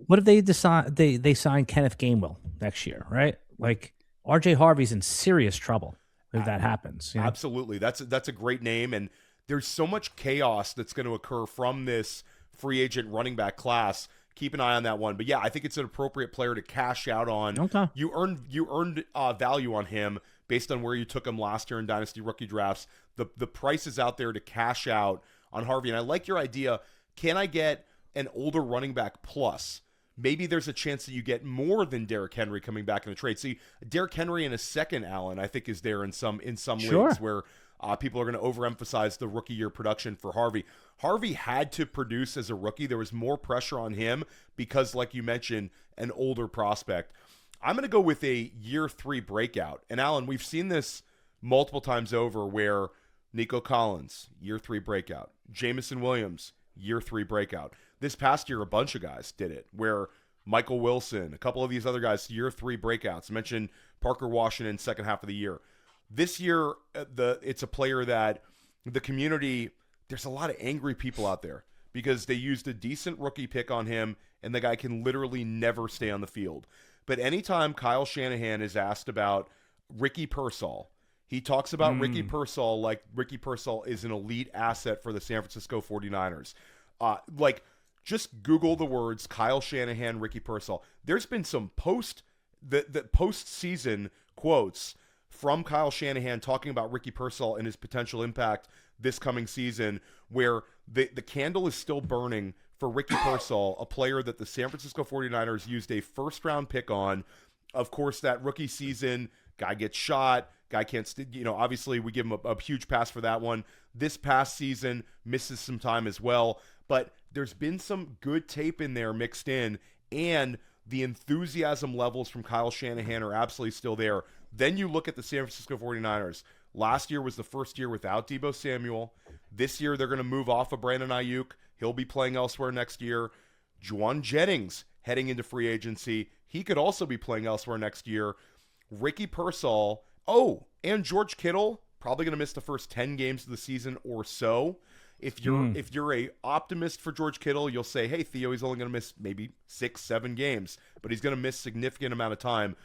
What if they decide they sign Kenneth Gainwell next year? Right, like RJ Harvey's in serious trouble if that happens. You know? Absolutely, that's a great name, and there's so much chaos that's going to occur from this free agent running back class. Keep an eye on that one. But yeah, I think it's an appropriate player to cash out on. Okay. You earned value on him based on where you took him last year in Dynasty rookie drafts. The price is out there to cash out on Harvey. And I like your idea. Can I get an older running back plus? Maybe there's a chance that you get more than Derrick Henry coming back in the trade. See, Derrick Henry in a second, Allen, I think is there in some leagues where people are going to overemphasize the rookie year production for Harvey. Harvey had to produce as a rookie. There was more pressure on him because, like you mentioned, an older prospect. I'm going to go with a year 3 breakout. And Alan, we've seen this multiple times over where Nico Collins, year 3 breakout. Jamison Williams, year 3 breakout. This past year, a bunch of guys did it, where Michael Wilson, a couple of these other guys, year 3 breakouts. I mentioned Parker Washington, second half of the year. This year, it's a player that the community, there's a lot of angry people out there because they used a decent rookie pick on him, and the guy can literally never stay on the field. But anytime Kyle Shanahan is asked about Ricky Pearsall, he talks about Ricky Pearsall like Ricky Pearsall is an elite asset for the San Francisco 49ers. Like, just Google the words Kyle Shanahan, Ricky Pearsall. There's been some post-season quotes from Kyle Shanahan talking about Ricky Pearsall and his potential impact this coming season, where the candle is still burning for Ricky Pearsall, a player that the San Francisco 49ers used a first-round pick on. Of course, that rookie season, guy gets shot, guy can't, obviously we give him a huge pass for that one. This past season, misses some time as well. But there's been some good tape in there mixed in, and the enthusiasm levels from Kyle Shanahan are absolutely still there. Then you look at the San Francisco 49ers. Last year was the first year without Deebo Samuel. This year they're going to move off of Brandon Ayuk. He'll be playing elsewhere next year. Juwan Jennings heading into free agency. He could also be playing elsewhere next year. Ricky Pearsall. Oh, and George Kittle, probably going to miss the first 10 games of the season or so. If you're a optimist for George Kittle, you'll say, hey, Theo, he's only going to miss maybe 6-7 games, but he's going to miss significant amount of time.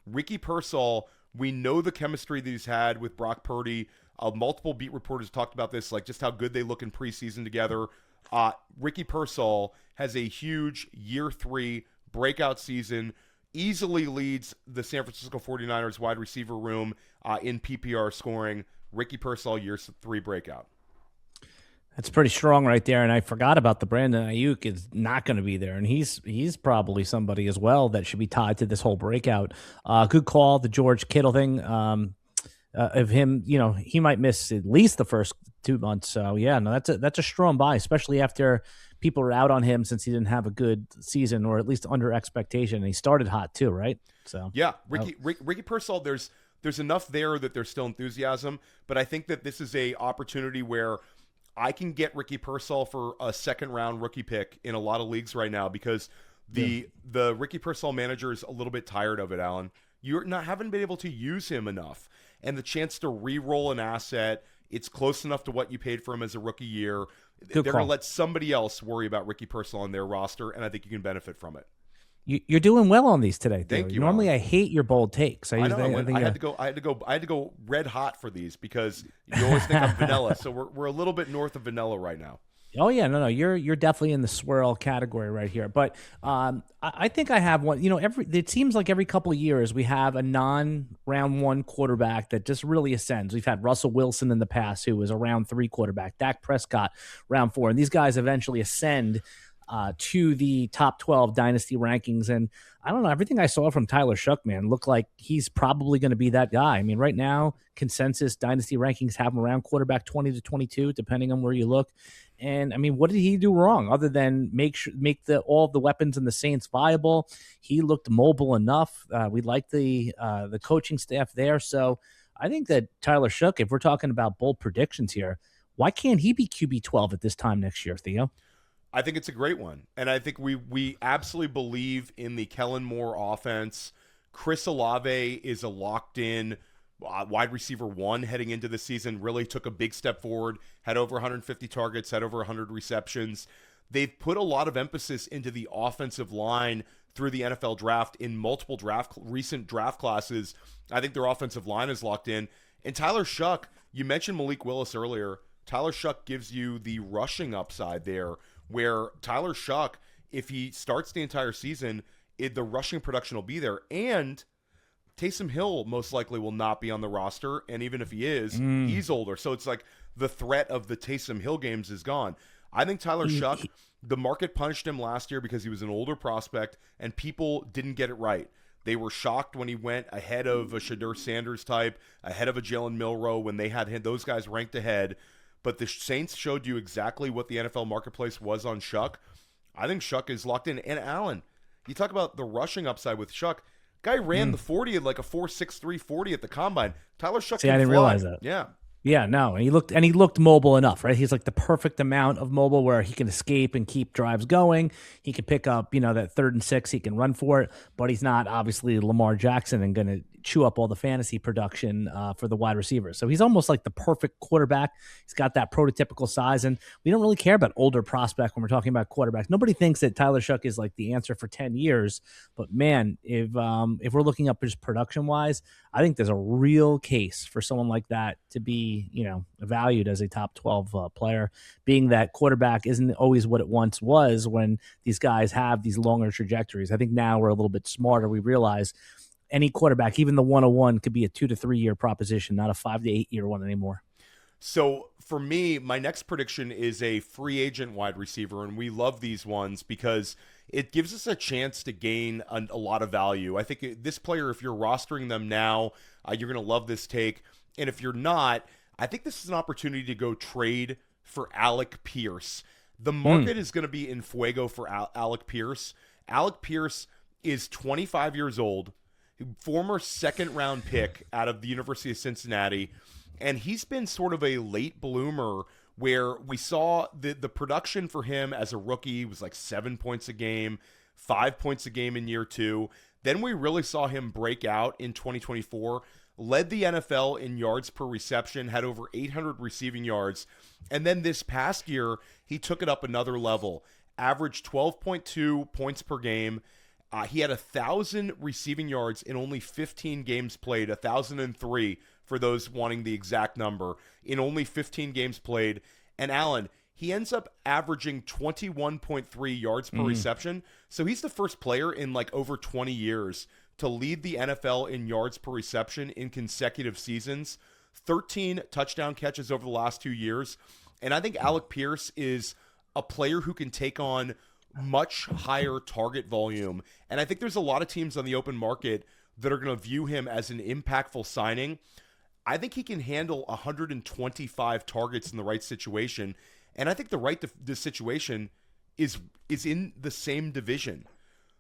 Ricky Pearsall, we know the chemistry that he's had with Brock Purdy. Multiple beat reporters talked about this, like just how good they look in preseason together. Ricky Pearsall has a huge year 3 breakout season, easily leads the San Francisco 49ers wide receiver room in PPR scoring. Ricky Pearsall, year 3 breakout. That's pretty strong right there, and I forgot about the Brandon Ayuk is not going to be there, and he's probably somebody as well that should be tied to this whole breakout. Good call, the George Kittle thing. Of him, he might miss at least the first 2 months. So yeah, no, that's a strong buy, especially after people are out on him since he didn't have a good season, or at least under expectation. And he started hot too, right? So yeah, Ricky Pearsall, there's enough there that there's still enthusiasm, but I think that this is a opportunity where I can get Ricky Pearsall for a second-round rookie pick in a lot of leagues right now, because the Ricky Pearsall manager is a little bit tired of it, Alan. Haven't been able to use him enough, and the chance to re-roll an asset, it's close enough to what you paid for him as a rookie year. They're going to let somebody else worry about Ricky Pearsall on their roster, and I think you can benefit from it. You're doing well on these today, Theo. Thank you. Normally, I hate your bold takes. I had to go red hot for these because you always think I'm vanilla. So we're a little bit north of vanilla right now. Oh yeah, no, you're definitely in the swirl category right here. But I think I have one. It seems like every couple of years we have a non-round 1 quarterback that just really ascends. We've had Russell Wilson in the past, who was a round 3 quarterback. Dak Prescott, round 4, and these guys eventually ascend to the top 12 dynasty rankings. And I don't know, everything I saw from Tyler Shough, man, looked like he's probably going to be that guy. I mean, right now, consensus dynasty rankings have him around quarterback 20 to 22, depending on where you look. And I mean, what did he do wrong other than make all of the weapons in the Saints viable? He looked mobile enough. We like the coaching staff there. So I think that Tyler Shough, if we're talking about bold predictions here, why can't he be QB 12 at this time next year, Theo? I think it's a great one. And I think we absolutely believe in the Kellen Moore offense. Chris Olave is a locked-in wide receiver 1 heading into the season, really took a big step forward, had over 150 targets, had over 100 receptions. They've put a lot of emphasis into the offensive line through the NFL draft in multiple recent draft classes. I think their offensive line is locked in. And Tyler Shough, you mentioned Malik Willis earlier. Tyler Shough gives you the rushing upside there, where Tyler Shough, if he starts the entire season, the rushing production will be there. And Taysom Hill most likely will not be on the roster, and even if he is, he's older. So it's like the threat of the Taysom Hill games is gone. I think Tyler Shough, the market punished him last year because he was an older prospect, and people didn't get it right. They were shocked when he went ahead of a Shadur Sanders type, ahead of a Jalen Milroe, when they had those guys ranked ahead. But the Saints showed you exactly what the NFL marketplace was on Shough. I think Shough is locked in. And Allen, you talk about the rushing upside with Shough. Guy ran the 40 at like a 4.63 40 at the combine. Tyler Shough I didn't realize that. Yeah. Yeah, no, and he looked mobile enough, right? He's like the perfect amount of mobile where he can escape and keep drives going. He can pick up, that 3rd and 6, he can run for it, but he's not obviously Lamar Jackson and going to chew up all the fantasy production for the wide receivers. So he's almost like the perfect quarterback. He's got that prototypical size, and we don't really care about older prospect when we're talking about quarterbacks. Nobody thinks that Tyler Shough is like the answer for 10 years, but man, if we're looking up just production wise, I think there's a real case for someone like that to be, valued as a top 12 player, being that quarterback isn't always what it once was when these guys have these longer trajectories. I think now we're a little bit smarter. We realize any quarterback, even the 101, could be a 2 to 3 year proposition, not a 5 to 8 year one anymore. So for me, my next prediction is a free agent wide receiver, and we love these ones because it gives us a chance to gain a lot of value. I think this player, if you're rostering them now, you're going to love this take. And if you're not, I think this is an opportunity to go trade for Alec Pierce. The market is going to be in fuego for Alec Pierce. Alec Pierce is 25 years old, former second-round pick out of the University of Cincinnati, and he's been sort of a late bloomer where we saw the production for him as a rookie was like 7 points a game, 5 points a game in year 2. Then we really saw him break out in 2024, led the NFL in yards per reception, had over 800 receiving yards. And then this past year, he took it up another level, averaged 12.2 points per game. He had 1,000 receiving yards in only 15 games played, 1,003 for those wanting the exact number, in only 15 games played. And Alan, he ends up averaging 21.3 yards per reception. So he's the first player in like over 20 years to lead the NFL in yards per reception in consecutive seasons, 13 touchdown catches over the last 2 years. And I think Alec Pierce is a player who can take on much higher target volume. And I think there's a lot of teams on the open market that are going to view him as an impactful signing. I think he can handle 125 targets in the right situation. And I think the situation is in the same division.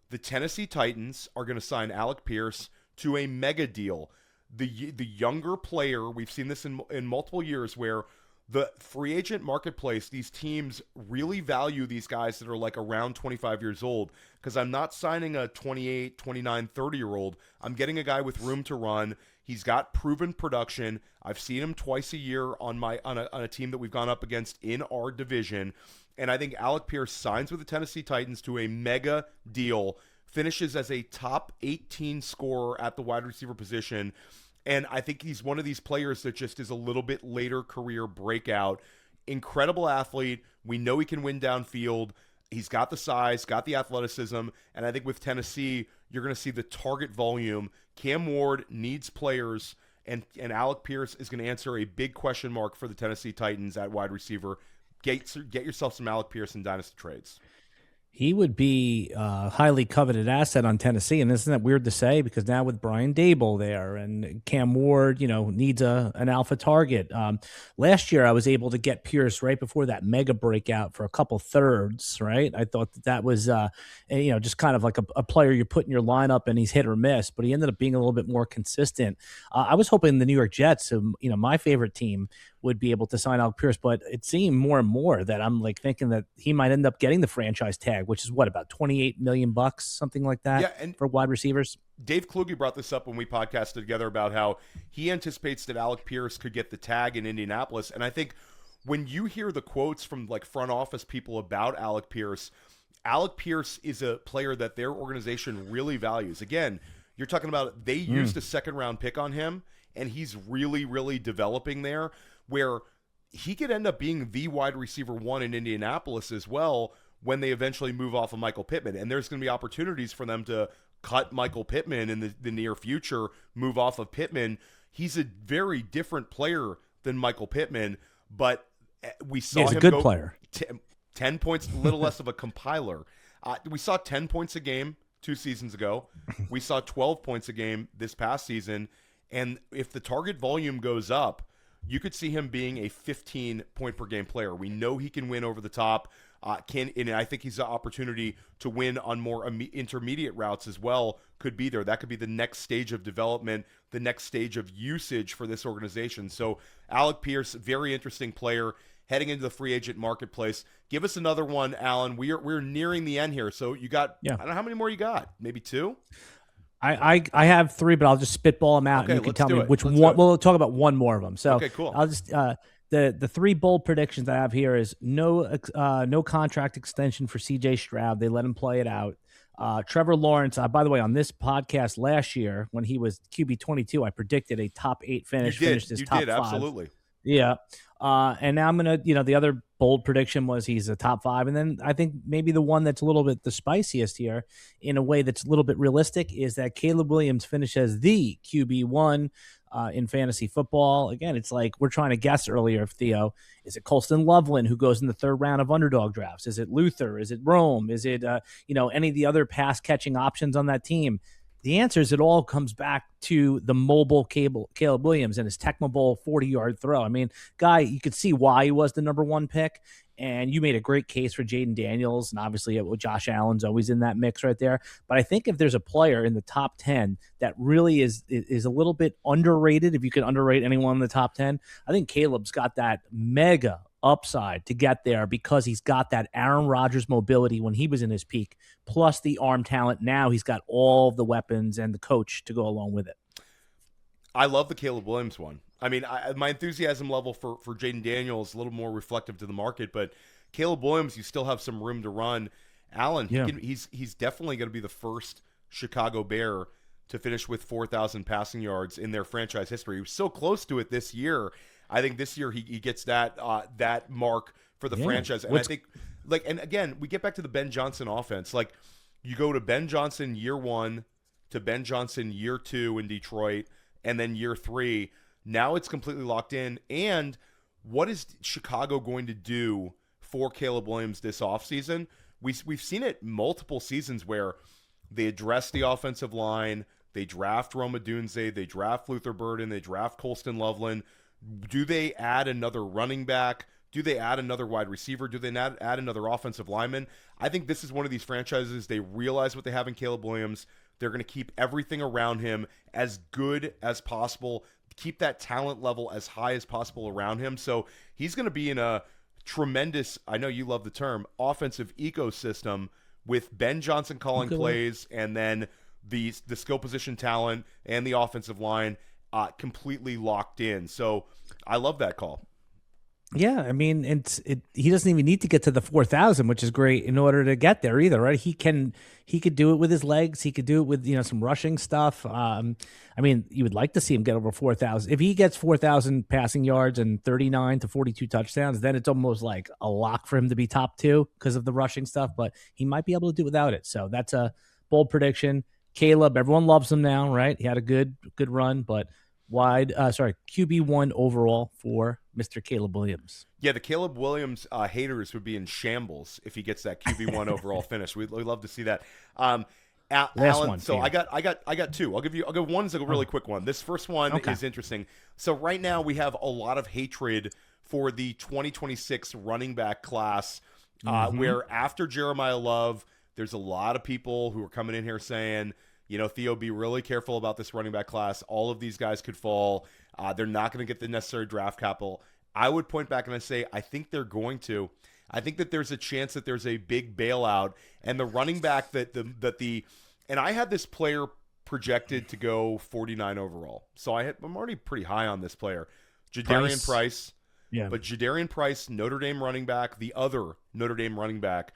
The Tennessee Titans are going to sign Alec Pierce to a mega deal. The younger player, we've seen this in multiple years where the free agent marketplace, these teams really value these guys that are like around 25 years old, because I'm not signing a 28, 29, 30-year-old. I'm getting a guy with room to run. He's got proven production. I've seen him twice a year on a team that we've gone up against in our division. And I think Alec Pierce signs with the Tennessee Titans to a mega deal, finishes as a top 18 scorer at the wide receiver position. And I think he's one of these players that just is a little bit later career breakout. Incredible athlete. We know he can win downfield. He's got the size, got the athleticism. And I think with Tennessee, you're going to see the target volume. Cam Ward needs players, and Alec Pierce is going to answer a big question mark for the Tennessee Titans at wide receiver. Get yourself some Alec Pierce in Dynasty trades. He would be a highly coveted asset on Tennessee. And isn't that weird to say? Because now with Brian Dable there and Cam Ward, needs an alpha target. Last year, I was able to get Pierce right before that mega breakout for a couple thirds, right? I thought that was, just kind of like a player you put in your lineup and he's hit or miss, but he ended up being a little bit more consistent. I was hoping the New York Jets, my favorite team, would be able to sign Alec Pierce, but it seemed more and more that I'm like thinking that he might end up getting the franchise tag, which is about $28 million, something like that, yeah, and for wide receivers. Dave Kluge brought this up when we podcasted together about how he anticipates that Alec Pierce could get the tag in Indianapolis. And I think when you hear the quotes from like front office people about Alec Pierce is a player that their organization really values. Again, you're talking about they used a second round pick on him, and he's really, really developing there, where he could end up being the wide receiver one in Indianapolis as well when they eventually move off of Michael Pittman. And there's going to be opportunities for them to cut Michael Pittman in the near future, move off of Pittman. He's a very different player than Michael Pittman, but we saw he's him a good go player. 10 points, a little less of a compiler. We saw 10 points a game 2 seasons ago. We saw 12 points a game this past season. And if the target volume goes up, you could see him being a 15-point-per-game player. We know he can win over the top. And I think he's an opportunity to win on more intermediate routes as well. Could be there. That could be the next stage of development, the next stage of usage for this organization. So Alec Pierce, very interesting player heading into the free agent marketplace. Give us another one, Alan. We're nearing the end here. So you got, I don't know how many more you got. Maybe 2? I have three, but I'll just spitball them out, Okay, and you can let's tell do me it. which Let's one. do it. We'll talk about one more of them. So Okay, cool. I'll just the three bold predictions I have here is no contract extension for C.J. Stroud. They let him play it out. Trevor Lawrence, by the way, on this podcast last year when he was QB 22, I predicted a top 8 finish. Finished his top 5. Absolutely. Yeah. And now I'm going to, the other bold prediction was he's a top 5. And then I think maybe the one that's a little bit the spiciest here in a way that's a little bit realistic is that Caleb Williams finishes the QB1 in fantasy football. Again, it's like we're trying to guess earlier, Theo. Is it Colston Loveland who goes in the third round of underdog drafts? Is it Luther? Is it Rome? Is it, any of the other pass catching options on that team? The answer is it all comes back to the mobile Caleb Williams and his Tecmo Bowl 40-yard throw. I mean, guy, you could see why he was the number 1 pick, and you made a great case for Jayden Daniels, and obviously Josh Allen's always in that mix right there. But I think if there's a player in the top 10 that really is a little bit underrated, if you could underrate anyone in the top 10, I think Caleb's got that mega upside to get there because he's got that Aaron Rodgers mobility when he was in his peak, plus the arm talent. Now he's got all the weapons and the coach to go along with it. I love the Caleb Williams one. I mean, my enthusiasm level for Jayden Daniels is a little more reflective to the market, but Caleb Williams, you still have some room to run. Allen, he's definitely going to be the first Chicago Bear to finish with 4,000 passing yards in their franchise history. He was so close to it this year. I think this year he gets that mark for the franchise. And I think, and again, we get back to the Ben Johnson offense. Like, you go to Ben Johnson year 1 to Ben Johnson year 2 in Detroit, and then year 3. Now it's completely locked in. And what is Chicago going to do for Caleb Williams this offseason? We've seen it multiple seasons where they address the offensive line, they draft Rome Odunze, they draft Luther Burden, they draft Colston Loveland. Do they add another running back? Do they add another wide receiver? Do they add another offensive lineman? I think this is one of these franchises. They realize what they have in Caleb Williams. They're going to keep everything around him as good as possible, keep that talent level as high as possible around him. So he's going to be in a tremendous, I know you love the term, offensive ecosystem with Ben Johnson calling plays and then the skill position talent and the offensive line completely locked in. So I love that call. Yeah, I mean, he doesn't even need to get to the 4,000, which is great in order to get there either, right? He could do it with his legs. He could do it with some rushing stuff. I mean, you would like to see him get over 4,000. If he gets 4,000 passing yards and 39 to 42 touchdowns, then it's almost like a lock for him to be top 2 because of the rushing stuff. But he might be able to do without it. So that's a bold prediction. Caleb, everyone loves him now, right? He had a good run, but QB1 overall for Mr. Caleb Williams. Yeah, the Caleb Williams haters would be in shambles if he gets that QB1 overall finish. We'd love to see that. Alan, one, so I got 2. I'll give one as a really quick one. This first one is interesting. So right now we have a lot of hatred for the 2026 running back class, where after Jeremiah Love, there's a lot of people who are coming in here saying, Theo, be really careful about this running back class. All of these guys could fall. They're not going to get the necessary draft capital. I would point back and I say, I think they're going to. I think that there's a chance that there's a big bailout, and the running back and I had this player projected to go 49 overall. So I'm already pretty high on this player, Jadarian Price. Yeah. But Jadarian Price, Notre Dame running back, the other Notre Dame running back,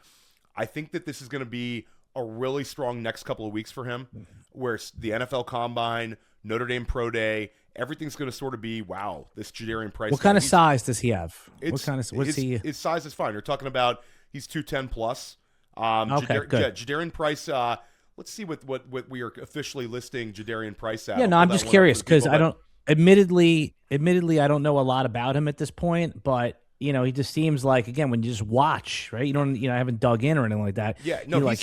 I think that this is going to be a really strong next couple of weeks for him, where the NFL Combine, Notre Dame Pro Day, everything's going to sort of be, wow, this Jadarian Price. What kind of size does he have? His size is fine. You're talking about he's 210 plus. Okay, good. Jadarian Price. Let's see what we are officially listing Jadarian Price at. Yeah, no, I'm just curious because I don't. Admittedly, I don't know a lot about him at this point, but. He just seems like, again, when you just watch, right? You don't, I haven't dug in or anything like that. Yeah, no, he's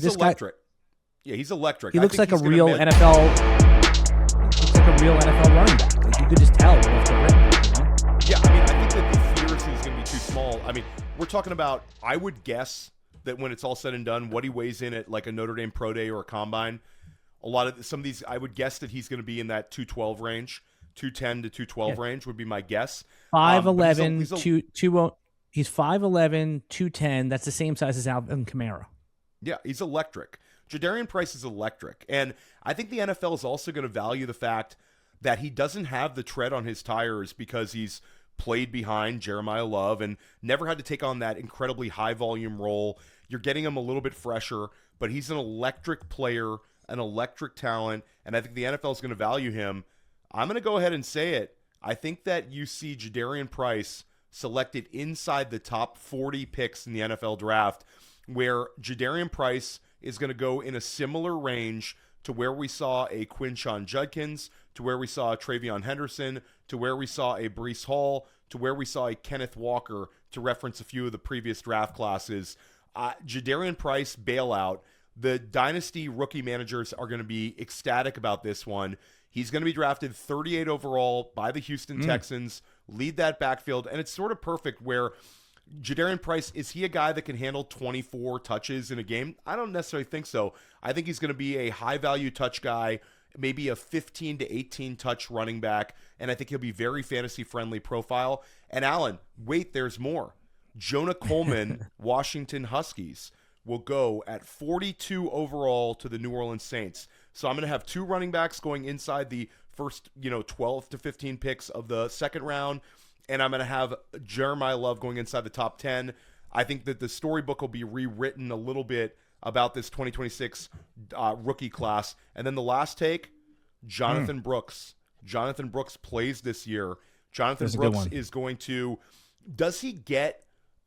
this electric. Yeah, he's electric. He looks like a real NFL. Looks like a real NFL running back. Like you could just tell off the rip. Yeah, I mean, I think that the theory is going to be too small. I mean, we're talking about. I would guess that when it's all said and done, what he weighs in at like a Notre Dame Pro Day or a Combine, some of these, I would guess that he's going to be in that 212 range. 210 to 212 range would be my guess. 5'11", he's 5'11", 210. That's the same size as Alvin Kamara. Yeah, he's electric. Jadarian Price is electric. And I think the NFL is also going to value the fact that he doesn't have the tread on his tires because he's played behind Jeremiah Love and never had to take on that incredibly high volume role. You're getting him a little bit fresher, but he's an electric player, an electric talent, and I think the NFL is going to value him. I'm going to go ahead and say it. I think that you see Jadarian Price selected inside the top 40 picks in the NFL draft, where Jadarian Price is going to go in a similar range to where we saw a Quinshon Judkins, to where we saw a Travion Henderson, to where we saw a Breece Hall, to where we saw a Kenneth Walker, to reference a few of the previous draft classes. Jadarian Price bailout. The Dynasty rookie managers are going to be ecstatic about this one. He's going to be drafted 38 overall by the Houston Texans, lead that backfield, and it's sort of perfect where Jadarian Price, is he a guy that can handle 24 touches in a game? I don't necessarily think so. I think he's going to be a high-value touch guy, maybe a 15 to 18 touch running back, and I think he'll be very fantasy-friendly profile. And Alan, wait, there's more. Jonah Coleman, Washington Huskies, will go at 42 overall to the New Orleans Saints. So I'm going to have two running backs going inside the first, 12 to 15 picks of the second round, and I'm going to have Jeremiah Love going inside the top 10. I think that the storybook will be rewritten a little bit about this 2026 rookie class. And then the last take, Jonathan Brooks. Jonathan Brooks plays this year. Jonathan Brooks is going to – does he get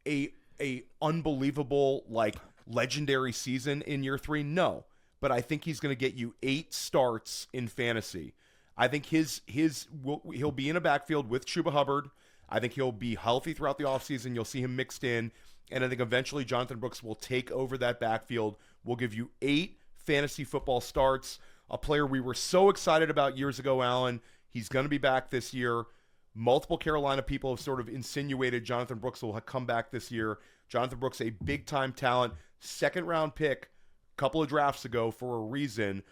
a unbelievable, legendary season in year 3? No. But I think he's going to get you 8 starts in fantasy. I think he'll be in a backfield with Chuba Hubbard. I think he'll be healthy throughout the offseason. You'll see him mixed in. And I think eventually Jonathan Brooks will take over that backfield. We'll give you 8 fantasy football starts. A player we were so excited about years ago, Alan. He's going to be back this year. Multiple Carolina people have sort of insinuated Jonathan Brooks will come back this year. Jonathan Brooks, a big-time talent, second-round pick a couple of drafts ago for a reason.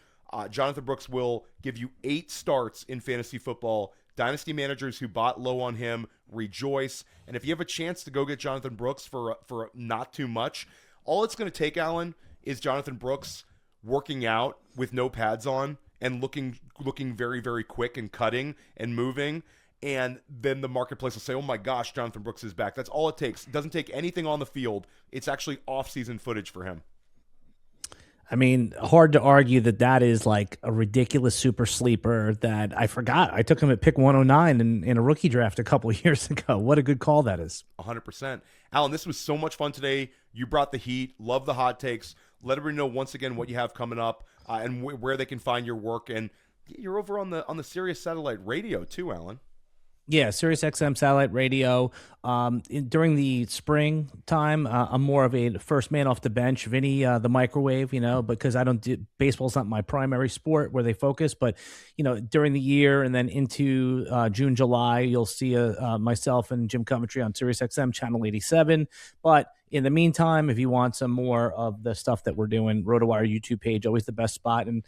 Jonathan Brooks will give you 8 starts in fantasy football. Dynasty managers who bought low on him rejoice. And if you have a chance to go get Jonathan Brooks for not too much, all it's going to take, Alan, is Jonathan Brooks working out with no pads on and looking very, very quick and cutting and moving. And then the marketplace will say, oh my gosh, Jonathan Brooks is back. That's all it takes. It doesn't take anything on the field. It's actually off-season footage for him. I mean, hard to argue that is like a ridiculous super sleeper that I forgot. I took him at pick 109 in a rookie draft a couple of years ago. What a good call that is. 100%. Alan, this was so much fun today. You brought the heat. Love the hot takes. Let everybody know once again what you have coming up and where they can find your work. And you're over on the Sirius Satellite Radio too, Alan. Yeah, Sirius XM satellite radio. During the spring time, I'm more of a first man off the bench, Vinny, the microwave, because I don't do baseball's not my primary sport where they focus. But during the year and then into June, July, you'll see myself and Jim Coventry on Sirius XM channel 87. But in the meantime, if you want some more of the stuff that we're doing, RotoWire YouTube page, always the best spot. And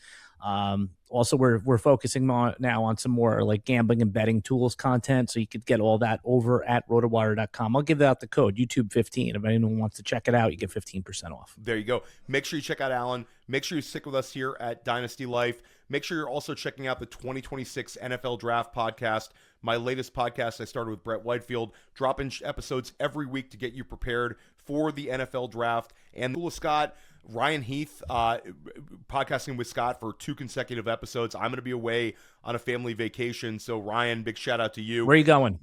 also we're focusing now on some more like gambling and betting tools content, so you could get all that over at rotowire.com. I'll give out the code YouTube15. If anyone wants to check it out, you get 15% off. There you go. Make sure you check out Alan. Make sure you stick with us here at Dynasty Life. Make sure you're also checking out the 2026 NFL Draft Podcast, my latest podcast I started with Brett Whitefield, dropping episodes every week to get you prepared for the NFL Draft. And Scott, Ryan Heath, podcasting with Scott for 2 consecutive episodes. I'm going to be away on a family vacation. So, Ryan, big shout out to you. Where are you going?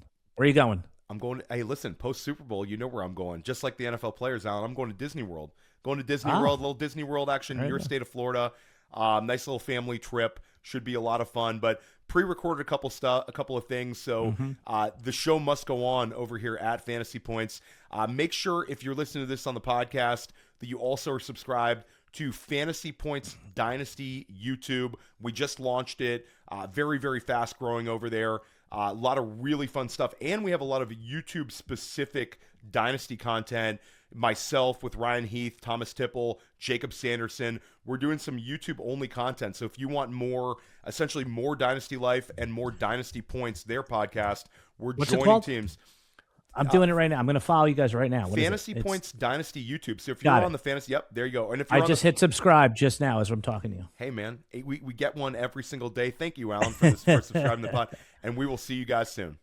I'm going. Hey, listen, post Super Bowl, you know where I'm going. Just like the NFL players, Alan, I'm going to Disney World. Going to Disney World, a little Disney World action in your state of Florida. Nice little family trip. Should be a lot of fun. But pre-recorded a couple of things. So the show must go on over here at Fantasy Points. Make sure if you're listening to this on the podcast that you also are subscribed to Fantasy Points Dynasty YouTube. We just launched it. Very, very fast growing over there. A lot of really fun stuff. And we have a lot of YouTube-specific Dynasty content. Myself with Ryan Heath, Thomas Tipple, Jacob Sanderson. We're doing some YouTube-only content. So if you want essentially more Dynasty Life and more Dynasty Points, their podcast, we're joining teams. I'm doing it right now. I'm going to follow you guys right now. What Fantasy is it? Points Dynasty YouTube. So if you're on the fantasy, there you go. And if you're I just hit subscribe just now as I'm talking to you. Hey man, we get one every single day. Thank you, Alan, for subscribing to the pod, and we will see you guys soon.